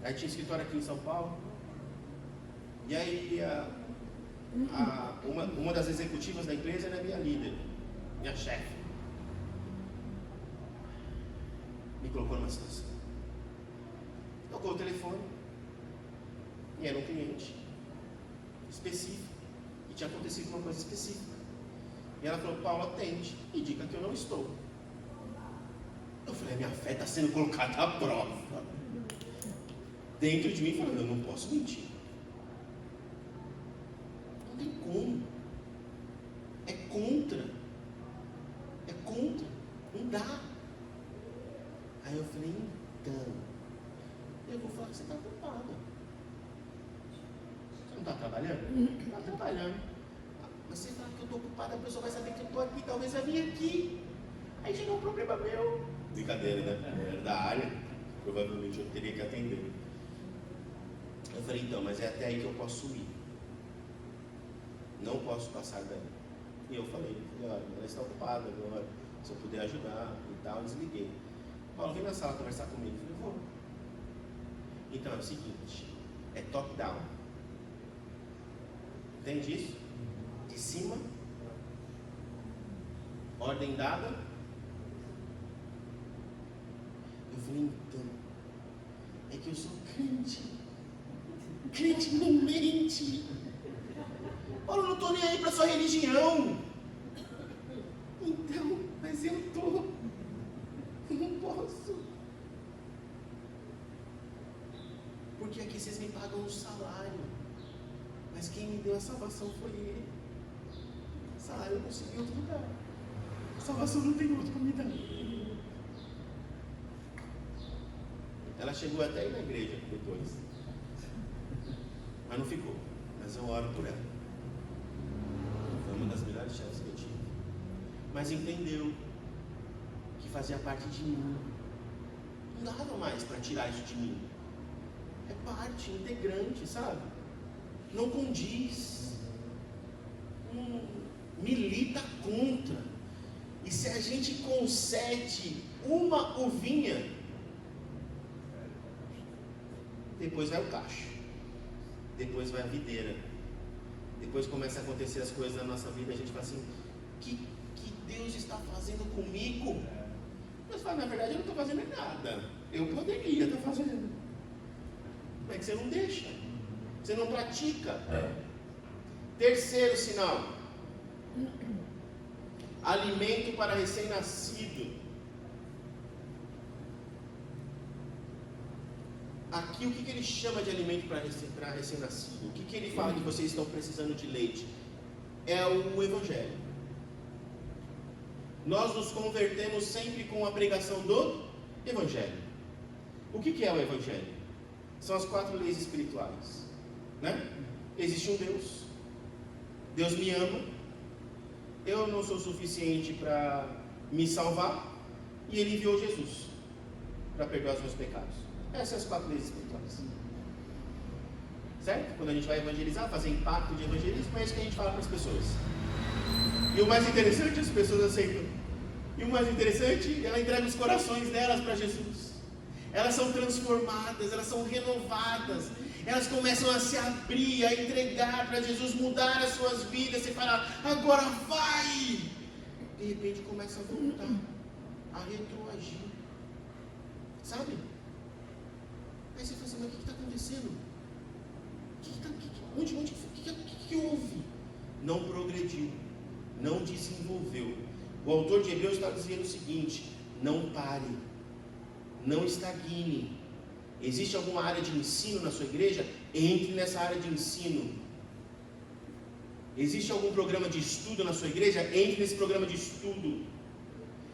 Aí tinha escritório aqui em São Paulo. E aí uma das executivas da empresa era minha líder, minha chefe. Me colocou numa situação. Tocou o telefone. E era um cliente específico. E tinha acontecido uma coisa específica. E ela falou, Paulo, atende e diga que eu não estou. Eu falei, minha fé está sendo colocada à prova. Dentro de mim, falando, eu não posso mentir. Não tem como. É contra. É contra. Não dá. Aí eu falei, então, eu vou falar que você está ocupada. Você não está trabalhando? Está trabalhando. Mas você fala que eu estou ocupada, a pessoa vai saber que eu estou aqui, talvez vai vir aqui. Aí chegou um problema meu. Brincadeira, né? Era da área, provavelmente eu teria que atender. Eu falei, então, mas é até aí que eu posso ir. Não posso passar daí. E eu falei, olha, ela está ocupada agora, se eu puder ajudar e tal, eu desliguei. Paulo, vem na sala conversar comigo. Eu falei, vou. Então é o seguinte, é top-down. Entende isso? De cima, ordem dada. Eu falei, então, é que eu sou crente. Crente não mente. Paulo, eu não estou nem aí para sua religião. Então, mas eu estou. Eu não posso. Porque aqui vocês me pagam um salário. Mas quem me deu a salvação foi Ele. Salário eu consegui em outro lugar. A salvação não tem outro para me dar. Ela chegou até aí na igreja depois. Mas não ficou. Mas eu oro por ela. Foi uma das melhores chefes que eu tive. Mas entendeu que fazia parte de mim. Não dava mais para tirar isso de mim. É parte integrante, sabe? Não condiz. Milita contra. E se a gente concede uma uvinha, depois vai o cacho, depois vai a videira, depois começa a acontecer as coisas na nossa vida, a gente fala assim, que Deus está fazendo comigo? Deus fala, na verdade eu não estou fazendo nada, eu poderia estar fazendo, mas é que você não deixa, você não pratica. Terceiro sinal, alimento para recém-nascido. Aqui o que ele chama de alimento para recém-nascido? O que ele fala que vocês estão precisando de leite? É o Evangelho. Nós nos convertemos sempre com a pregação do Evangelho. O que é o Evangelho? São as 4 leis espirituais, né? Existe um Deus. Deus me ama. Eu não sou suficiente para me salvar. E Ele enviou Jesus para perdoar os meus pecados. Essas são as 4 leis espirituais. Certo? Quando a gente vai evangelizar, fazer impacto de evangelismo, é isso que a gente fala para as pessoas. E o mais interessante, as pessoas aceitam. E o mais interessante, ela entrega os corações delas para Jesus. Elas são transformadas, elas são renovadas. Elas começam a se abrir, a entregar para Jesus, mudar as suas vidas. Você fala, agora vai! De repente começa a voltar, a retroagir. Sabe? Aí você fala assim, mas o que está acontecendo? O que houve? Não progrediu, não desenvolveu. O autor de Hebreus está dizendo o seguinte: não pare, não estagne. Existe alguma área de ensino na sua igreja? Entre nessa área de ensino. Existe algum programa de estudo na sua igreja? Entre nesse programa de estudo.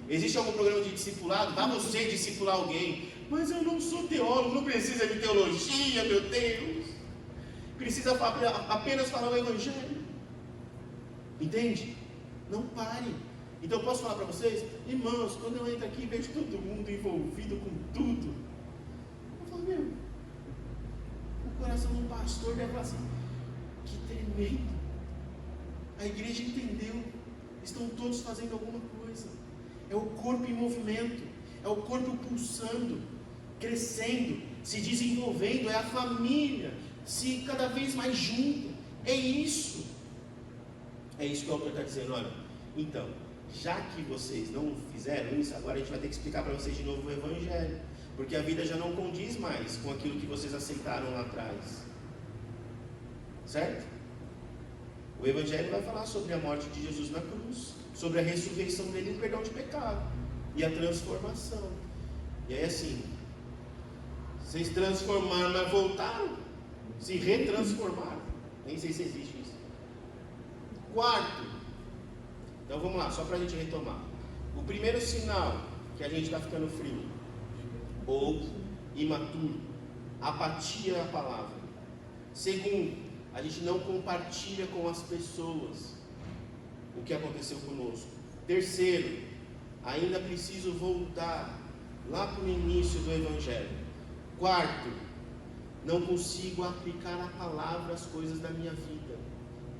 Existe algum programa de discipulado? Vá você discipular alguém. Mas eu não sou teólogo, não precisa de teologia, meu Deus. Precisa apenas falar o Evangelho. Entende? Não pare. Então eu posso falar para vocês, irmãos, quando eu entro aqui e vejo todo mundo envolvido com tudo, eu falo, meu, o coração do pastor deve falar assim, que tremendo. A igreja entendeu, estão todos fazendo alguma coisa. É o corpo em movimento, é o corpo pulsando, crescendo, se desenvolvendo, é a família se cada vez mais junto. É isso que o autor está dizendo. Olha, então, já que vocês não fizeram isso, agora a gente vai ter que explicar para vocês de novo o Evangelho, porque a vida já não condiz mais com aquilo que vocês aceitaram lá atrás, certo? O Evangelho vai falar sobre a morte de Jesus na cruz, sobre a ressurreição dele e o perdão de pecado e a transformação. E aí assim, vocês transformaram, mas voltaram, se retransformaram. Nem sei se existe isso. Quarto, então vamos lá, só para a gente retomar. O primeiro sinal que a gente está ficando frio ou imaturo, apatia na palavra. Segundo, a gente não compartilha com as pessoas o que aconteceu conosco. Terceiro, ainda preciso voltar lá para o início do Evangelho. Quarto, não consigo aplicar a palavra às coisas da minha vida,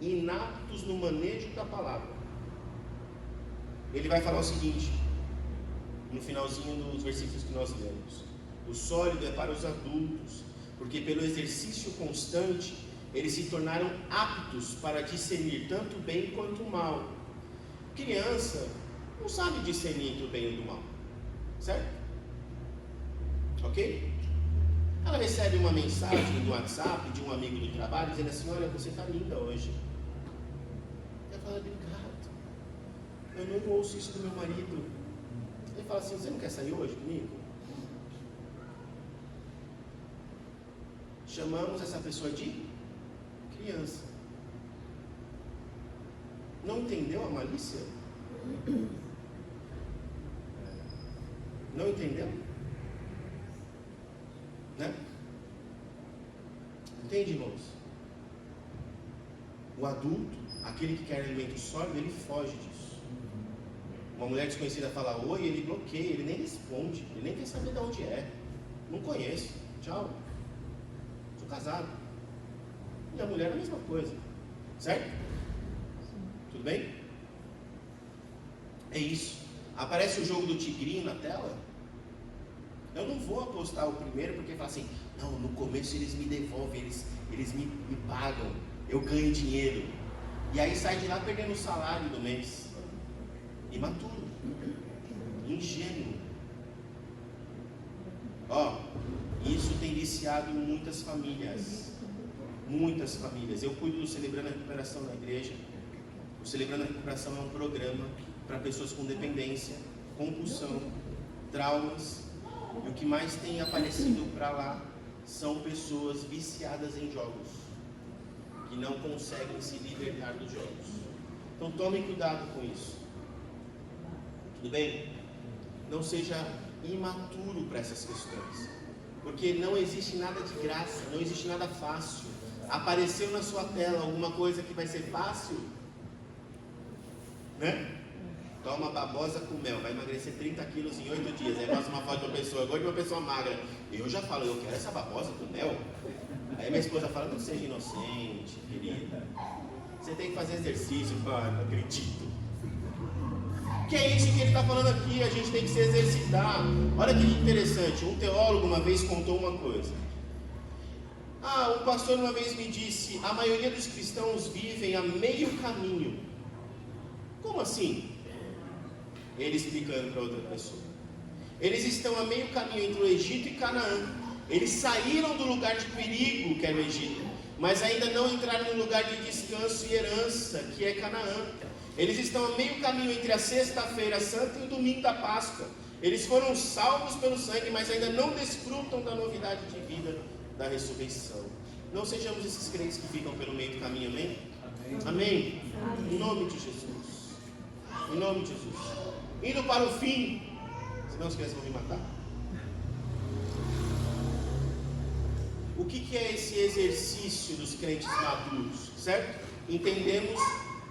inaptos no manejo da palavra. Ele vai falar o seguinte, no finalzinho dos versículos que nós lemos: o sólido é para os adultos, porque pelo exercício constante eles se tornaram aptos para discernir tanto o bem quanto o mal. Criança não sabe discernir entre o bem e do mal, certo? Ok? Ela recebe uma mensagem do WhatsApp de um amigo do trabalho dizendo assim: olha, você está linda hoje. Ela fala: obrigado, eu não ouço isso do meu marido. Ele fala assim: você não quer sair hoje comigo? Chamamos essa pessoa de criança. Não entendeu a malícia? Não entendeu? Né? Entende, irmãos? O adulto, aquele que quer alimento sólido, ele foge disso. Uma mulher desconhecida fala oi, ele bloqueia, ele nem responde, ele nem quer saber de onde é. Não conheço, tchau. Sou casado. E a mulher é a mesma coisa, certo? Tudo bem? É isso. Aparece o jogo do tigrinho na tela. Eu não vou apostar o primeiro porque fala assim: não, no começo eles me devolvem, eles me pagam, eu ganho dinheiro. E aí sai de lá perdendo o salário do mês. Imaturo, ingênuo. Isso tem viciado muitas famílias. Muitas famílias. Eu cuido do Celebrando a Recuperação na igreja. O Celebrando a Recuperação é um programa para pessoas com dependência, compulsão, traumas. E o que mais tem aparecido para lá são pessoas viciadas em jogos, que não conseguem se libertar dos jogos. Então tomem cuidado com isso. Tudo bem? Não seja imaturo para essas questões, porque não existe nada de graça, não existe nada fácil. Apareceu na sua tela alguma coisa que vai ser fácil, né? Toma babosa com mel, vai emagrecer 30 quilos em 8 dias. Aí mostra uma foto de uma pessoa gorda e uma pessoa magra. Eu já falo: eu quero essa babosa com mel. Aí minha esposa fala: não seja inocente, querida. Você tem que fazer exercício. Eu falo: não acredito. Porque é isso que ele está falando aqui, a gente tem que se exercitar. Olha que interessante, um teólogo uma vez contou uma coisa. Um pastor uma vez me disse, a maioria dos cristãos vivem a meio caminho. Como assim? Ele explicando para outra pessoa. Eles estão a meio caminho entre o Egito e Canaã. Eles saíram do lugar de perigo, que era o Egito, mas ainda não entraram no lugar de descanso e herança, que é Canaã. Eles estão a meio caminho entre a sexta-feira santa e o domingo da Páscoa. Eles foram salvos pelo sangue, mas ainda não desfrutam da novidade de vida da ressurreição. Não sejamos esses crentes que ficam pelo meio do caminho, amém? Amém? Em nome de Jesus. Em nome de Jesus. Indo para o fim, senão os crentes vão me matar. O que é esse exercício dos crentes maduros, certo? Entendemos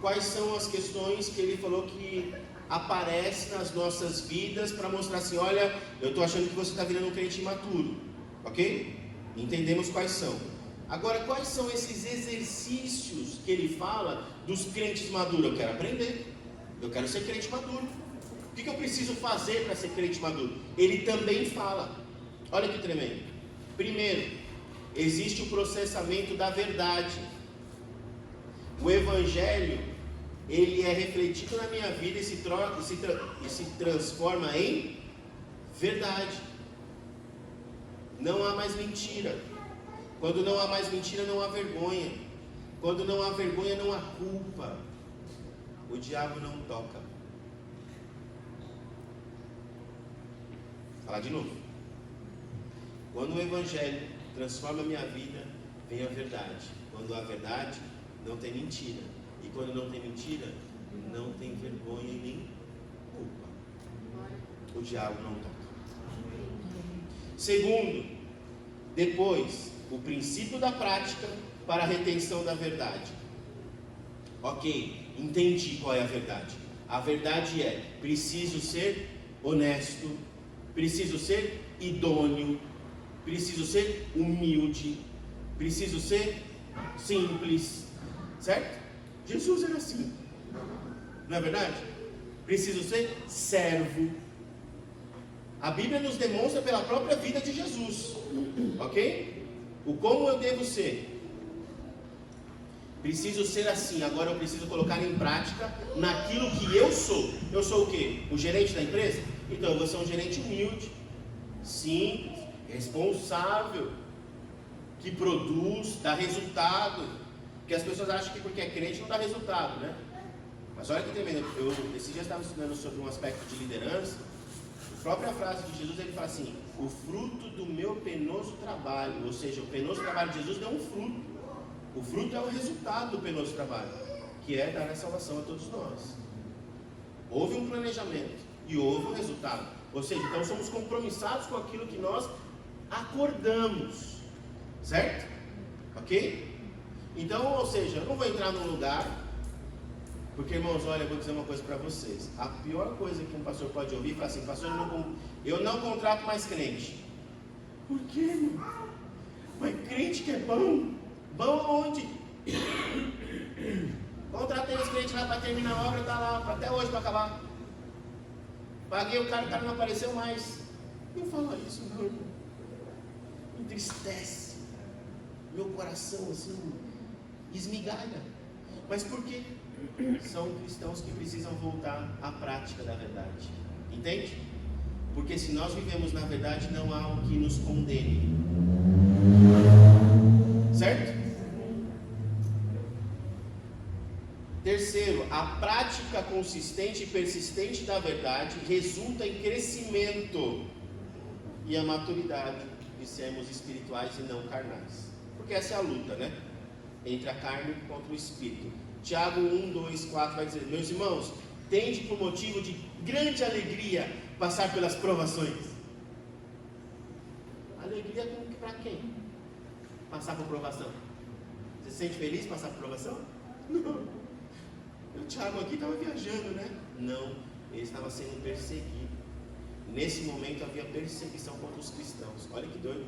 quais são as questões que ele falou que aparecem nas nossas vidas para mostrar assim, olha, eu estou achando que você está virando um crente imaturo, ok? Entendemos quais são. Agora, quais são esses exercícios que ele fala dos crentes maduros? Eu quero aprender, eu quero ser crente maduro. O que eu preciso fazer para ser crente maduro? Ele também fala, olha que tremendo. Primeiro, existe o processamento da verdade. O Evangelho, ele é refletido na minha vida e se transforma em verdade. Não há mais mentira. Quando não há mais mentira, não há vergonha. Quando não há vergonha, não há culpa. O diabo não toca. Vou falar de novo. Quando o Evangelho transforma a minha vida, vem a verdade. Quando há verdade, não tem mentira. E quando não tem mentira, não tem vergonha e nem culpa. O diabo não toca. Segundo, depois, o princípio da prática para a retenção da verdade. Ok, entendi qual é a verdade. A verdade é, preciso ser honesto, preciso ser idôneo, preciso ser humilde, preciso ser simples, certo? Jesus era assim, não é verdade? Preciso ser servo. A Bíblia nos demonstra pela própria vida de Jesus, ok? O como eu devo ser. Preciso ser assim, agora eu preciso colocar em prática naquilo que eu sou. Eu sou o quê? O gerente da empresa? Então eu vou ser um gerente humilde, simples, responsável, que produz, dá resultado. Porque as pessoas acham que porque é crente não dá resultado, né? Mas olha que tremendo, esse dia estava estudando sobre um aspecto de liderança. A própria frase de Jesus, ele fala assim, o fruto do meu penoso trabalho, ou seja, o penoso trabalho de Jesus deu um fruto. O fruto é o resultado do penoso trabalho, que é dar a salvação a todos nós. Houve um planejamento e houve um resultado. Ou seja, então somos compromissados com aquilo que nós acordamos, certo? Ok? Então, ou seja, eu não vou entrar num lugar, porque irmãos, olha, eu vou dizer uma coisa para vocês. A pior coisa que um pastor pode ouvir é falar assim, pastor, eu não contrato mais crente. Por quê, irmão? Mas crente que é bom? Bom aonde? Contratei os crentes lá para terminar a obra, está lá, até hoje para acabar. Paguei o cara não apareceu mais. Não fala isso não, irmão. Entristece. Meu coração assim, esmigalha. Mas por quê? São cristãos que precisam voltar à prática da verdade. Entende? Porque se nós vivemos na verdade, não há o que nos condene. Certo? Terceiro, a prática consistente e persistente da verdade resulta em crescimento e a maturidade de sermos espirituais e não carnais. Porque essa é a luta, né? Entre a carne contra o espírito. Tiago 1, 2, 4 vai dizer, meus irmãos, tende por motivo de grande alegria passar pelas provações. Alegria para quem? Passar por provação. Você se sente feliz passar por provação? Não. O Tiago aqui estava viajando, né? Não, ele estava sendo perseguido. Nesse momento havia perseguição contra os cristãos. Olha que doido.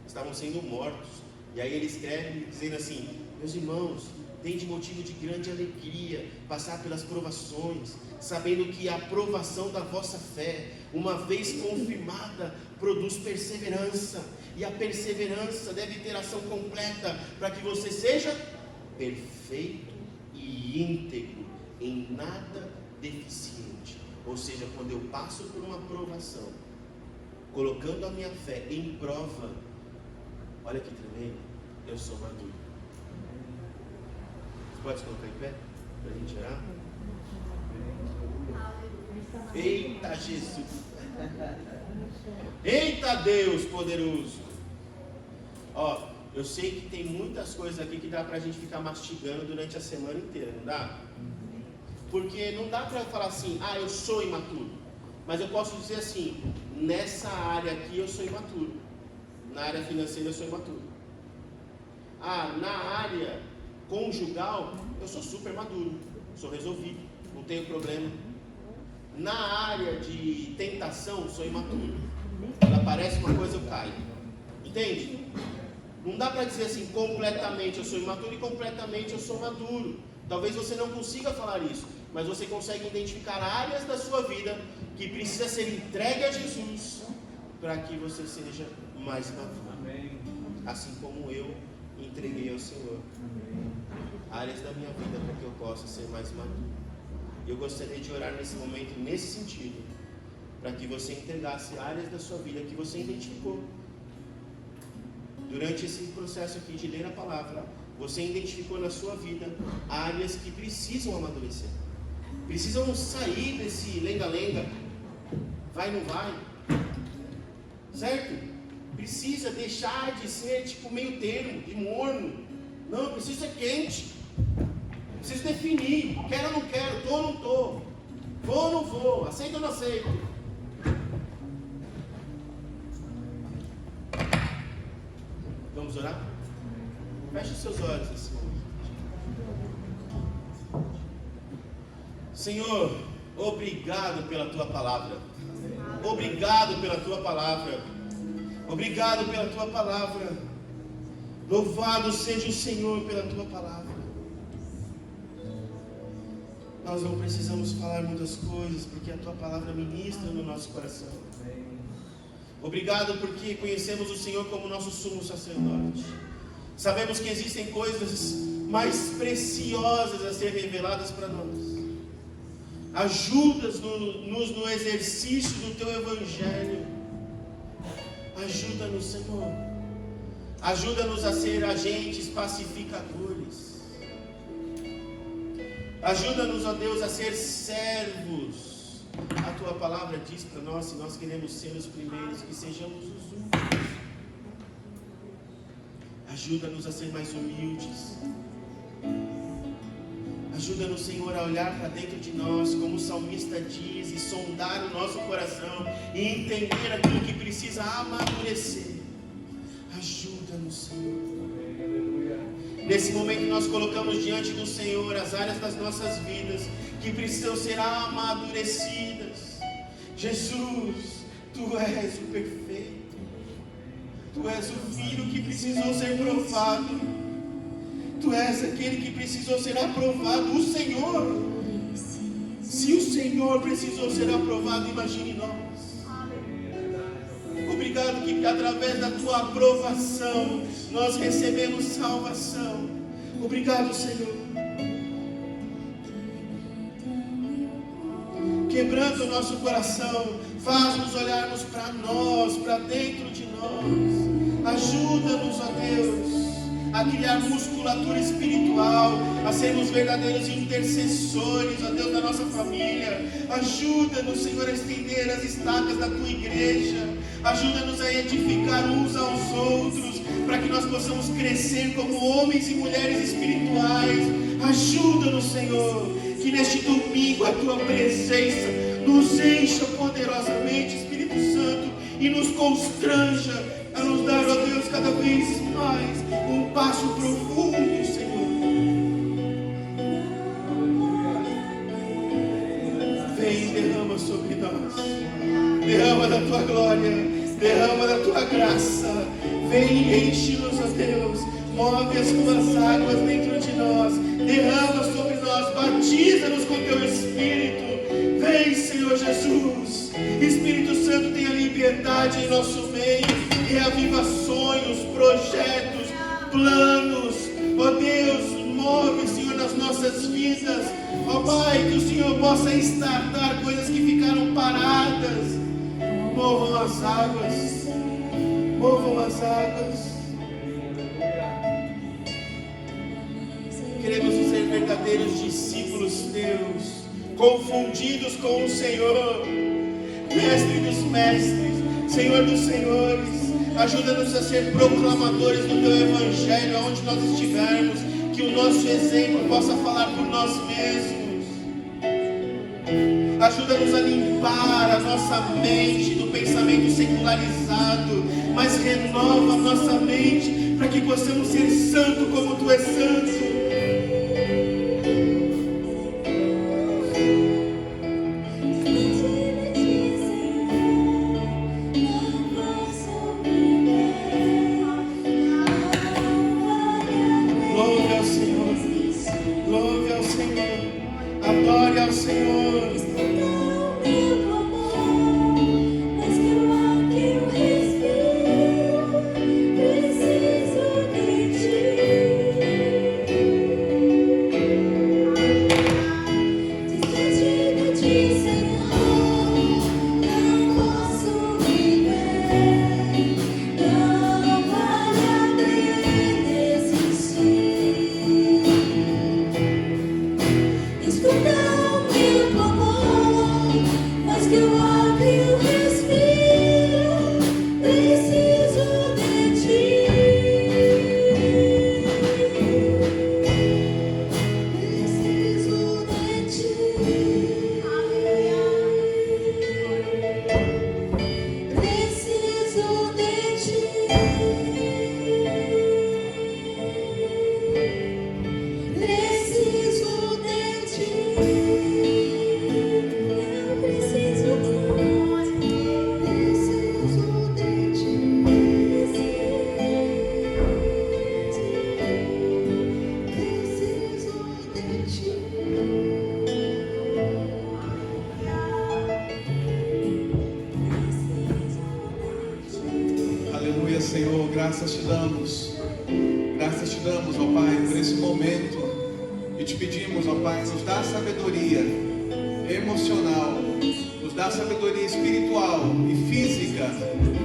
Estavam sendo mortos. E aí ele escreve dizendo assim, Meus irmãos, tem de motivo de grande alegria passar pelas provações, sabendo que a aprovação da vossa fé, uma vez confirmada, produz perseverança, e a perseverança deve ter ação completa, para que você seja perfeito e íntegro, em nada deficiente. Ou seja, quando eu passo por uma provação, colocando a minha fé em prova, olha que tremendo, eu sou maduro. Você pode se colocar em pé, para a gente orar? Eita Jesus! Eita Deus poderoso! Ó, eu sei que tem muitas coisas aqui que dá para a gente ficar mastigando durante a semana inteira, não dá? Porque não dá para falar assim, eu sou imaturo. Mas eu posso dizer assim, nessa área aqui eu sou imaturo. Na área financeira eu sou imaturo. Na área conjugal, eu sou super maduro. Sou resolvido, não tenho problema. Na área de tentação, sou imaturo. Quando aparece uma coisa, eu caio. Entende? Não dá para dizer assim, completamente eu sou imaturo e completamente eu sou maduro. Talvez você não consiga falar isso, mas você consegue identificar áreas da sua vida que precisa ser entregue a Jesus para que você seja mais maduro. Amém. Assim como eu entreguei ao Senhor. Amém. Áreas da minha vida para que eu possa ser mais maduro. Eu gostaria de orar nesse momento, nesse sentido, para que você entregasse áreas da sua vida que você identificou. Durante esse processo aqui de ler a palavra, você identificou na sua vida áreas que precisam amadurecer. Precisam sair desse lenga-lenga. Vai, não vai. Certo? Precisa deixar de ser tipo meio termo, de morno. Não, precisa ser quente. Preciso definir. Quero ou não quero, tô ou não tô. Vou ou não vou, aceito ou não aceito. Vamos orar? Feche os seus olhos nesse momento. Senhor, obrigado pela Tua palavra. Obrigado pela Tua palavra. Obrigado pela Tua palavra. Louvado seja o Senhor pela Tua palavra. Nós não precisamos falar muitas coisas, porque a Tua palavra ministra no nosso coração. Obrigado porque conhecemos o Senhor como nosso sumo sacerdote. Sabemos que existem coisas mais preciosas a ser reveladas para nós. Ajuda-nos no exercício do Teu Evangelho. Ajuda-nos, Senhor. Ajuda-nos a ser agentes pacificadores. Ajuda-nos, ó Deus, a ser servos. A Tua palavra diz para nós, se nós queremos ser os primeiros, que sejamos os últimos. Ajuda-nos a ser mais humildes. Ajuda-nos, Senhor, a olhar para dentro de nós, como o salmista diz, e sondar o nosso coração, e entender aquilo que precisa amadurecer. Ajuda-nos, Senhor. Nesse momento nós colocamos diante do Senhor as áreas das nossas vidas que precisam ser amadurecidas. Jesus, Tu és o perfeito. Tu és o Filho que precisou ser provado. Tu és aquele que precisou ser aprovado, o Senhor. Se o Senhor precisou ser aprovado, imagine nós. Obrigado que através da Tua aprovação nós recebemos salvação. Obrigado, Senhor. Quebrando o nosso coração, faz-nos olharmos para nós, para dentro de nós. Ajuda-nos, ó Deus, a criar musculatura espiritual, a sermos verdadeiros intercessores, ó Deus, da nossa família. Ajuda-nos, Senhor, a estender as estacas da Tua igreja. Ajuda-nos a edificar uns aos outros, para que nós possamos crescer como homens e mulheres espirituais. Ajuda-nos, Senhor, que neste domingo a Tua presença nos encha poderosamente, Espírito Santo, e nos constranja a nos dar, ó Deus, cada vez mais um passo profundo, Senhor. Vem, derrama sobre nós, derrama da Tua glória, derrama da Tua graça. Vem e enche-nos, ó Deus, Move as tuas águas dentro de nós, derrama sobre nós, batiza-nos com teu Espírito. Vem, Senhor Jesus. Espírito Santo, tenha liberdade em nosso meio, reaviva sonhos, projetos, planos. Ó Deus, move, Senhor, nas nossas vidas. Ó Pai, que o Senhor possa estartar coisas que ficaram paradas. Movam as águas, movam as águas. Queremos ser verdadeiros discípulos teus, confundidos com o Senhor, Mestre dos mestres, Senhor dos senhores. Ajuda-nos a ser proclamadores do teu Evangelho, aonde nós estivermos, que o nosso exemplo possa falar por nós mesmos. Ajuda-nos a limpar a nossa mente do pensamento secularizado, mas renova a nossa mente para que possamos ser santo como tu és santo. Graças te damos, ó Pai, por esse momento, e te pedimos, ó Pai, nos dá sabedoria emocional, nos dá sabedoria espiritual e física,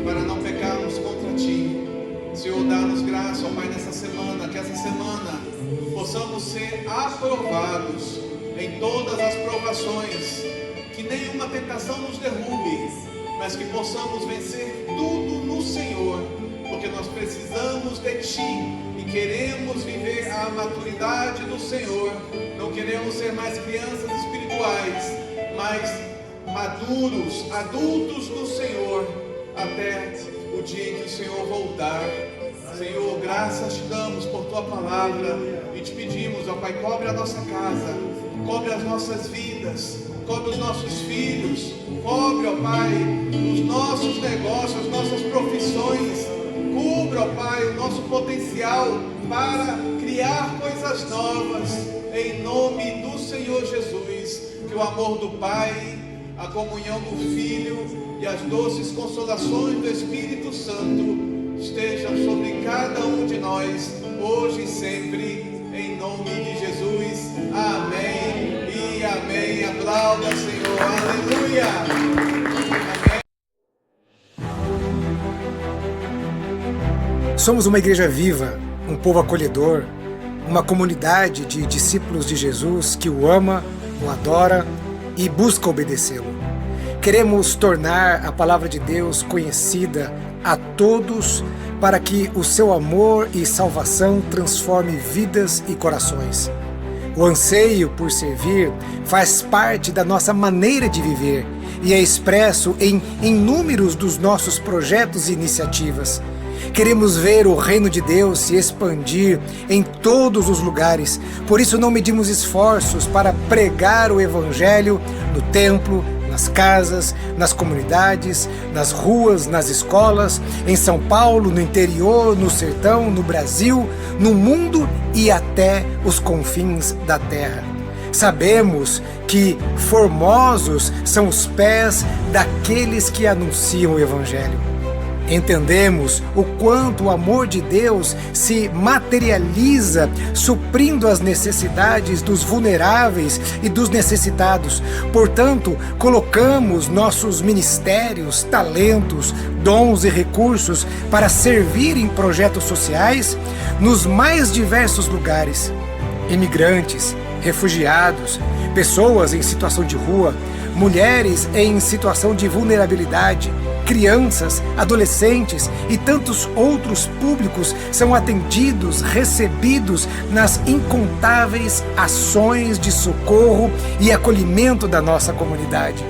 para não pecarmos contra Ti. Senhor, dá-nos graça, ó Pai, nessa semana, que essa semana possamos ser aprovados em todas as provações, que nenhuma tentação nos derrube, mas que possamos vencer tudo no Senhor, porque nós precisamos de Ti e queremos viver a maturidade do Senhor. Não queremos ser mais crianças espirituais, mas maduros, adultos no Senhor, até o dia em que o Senhor voltar. Senhor, graças te damos por Tua palavra e te pedimos, ó Pai, cobre a nossa casa, cobre as nossas vidas, cobre os nossos filhos, cobre, ó Pai, os nossos negócios, as nossas profissões. Cubra, ó Pai, o nosso potencial para criar coisas novas, em nome do Senhor Jesus. Que o amor do Pai, a comunhão do Filho e as doces consolações do Espírito Santo estejam sobre cada um de nós, hoje e sempre, em nome de Jesus. Amém e amém. Aplauda, Senhor. Aleluia. Somos uma igreja viva, um povo acolhedor, uma comunidade de discípulos de Jesus que o ama, o adora e busca obedecê-lo. Queremos tornar a palavra de Deus conhecida a todos para que o seu amor e salvação transforme vidas e corações. O anseio por servir faz parte da nossa maneira de viver e é expresso em inúmeros dos nossos projetos e iniciativas. Queremos ver o reino de Deus se expandir em todos os lugares. Por isso não medimos esforços para pregar o Evangelho no templo, nas casas, nas comunidades, nas ruas, nas escolas, em São Paulo, no interior, no sertão, no Brasil, no mundo e até os confins da terra. Sabemos que formosos são os pés daqueles que anunciam o Evangelho. Entendemos o quanto o amor de Deus se materializa suprindo as necessidades dos vulneráveis e dos necessitados. Portanto, colocamos nossos ministérios, talentos, dons e recursos para servir em projetos sociais nos mais diversos lugares. Imigrantes, refugiados, pessoas em situação de rua, mulheres em situação de vulnerabilidade, crianças, adolescentes e tantos outros públicos são atendidos, recebidos nas incontáveis ações de socorro e acolhimento da nossa comunidade.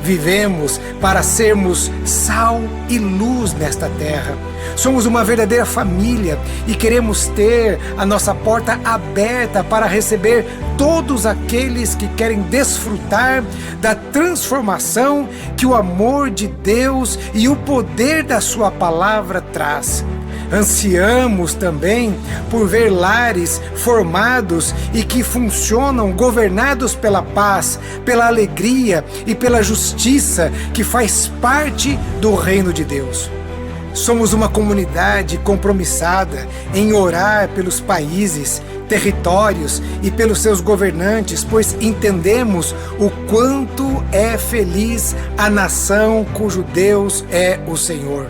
Vivemos para sermos sal e luz nesta terra. Somos uma verdadeira família e queremos ter a nossa porta aberta para receber todos aqueles que querem desfrutar da transformação que o amor de Deus e o poder da sua palavra traz. Ansiamos também por ver lares formados e que funcionam governados pela paz, pela alegria e pela justiça que faz parte do reino de Deus. Somos uma comunidade compromissada em orar pelos países, territórios e pelos seus governantes, pois entendemos o quanto é feliz a nação cujo Deus é o Senhor.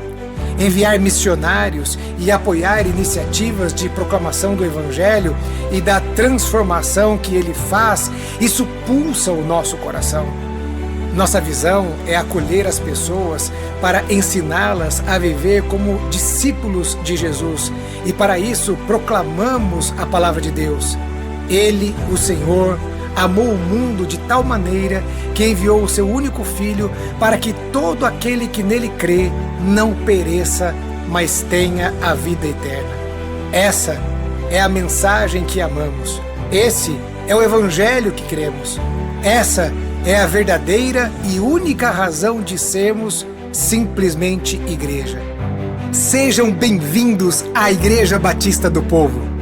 Enviar missionários e apoiar iniciativas de proclamação do Evangelho e da transformação que ele faz, isso pulsa o nosso coração. Nossa visão é acolher as pessoas para ensiná-las a viver como discípulos de Jesus e para isso proclamamos a palavra de Deus. Ele, o Senhor, amou o mundo de tal maneira que enviou o seu único Filho para que todo aquele que nele crê não pereça, mas tenha a vida eterna. Essa é a mensagem que amamos. Esse é o Evangelho que cremos. Essa é a verdadeira e única razão de sermos simplesmente igreja. Sejam bem-vindos à Igreja Batista do Povo.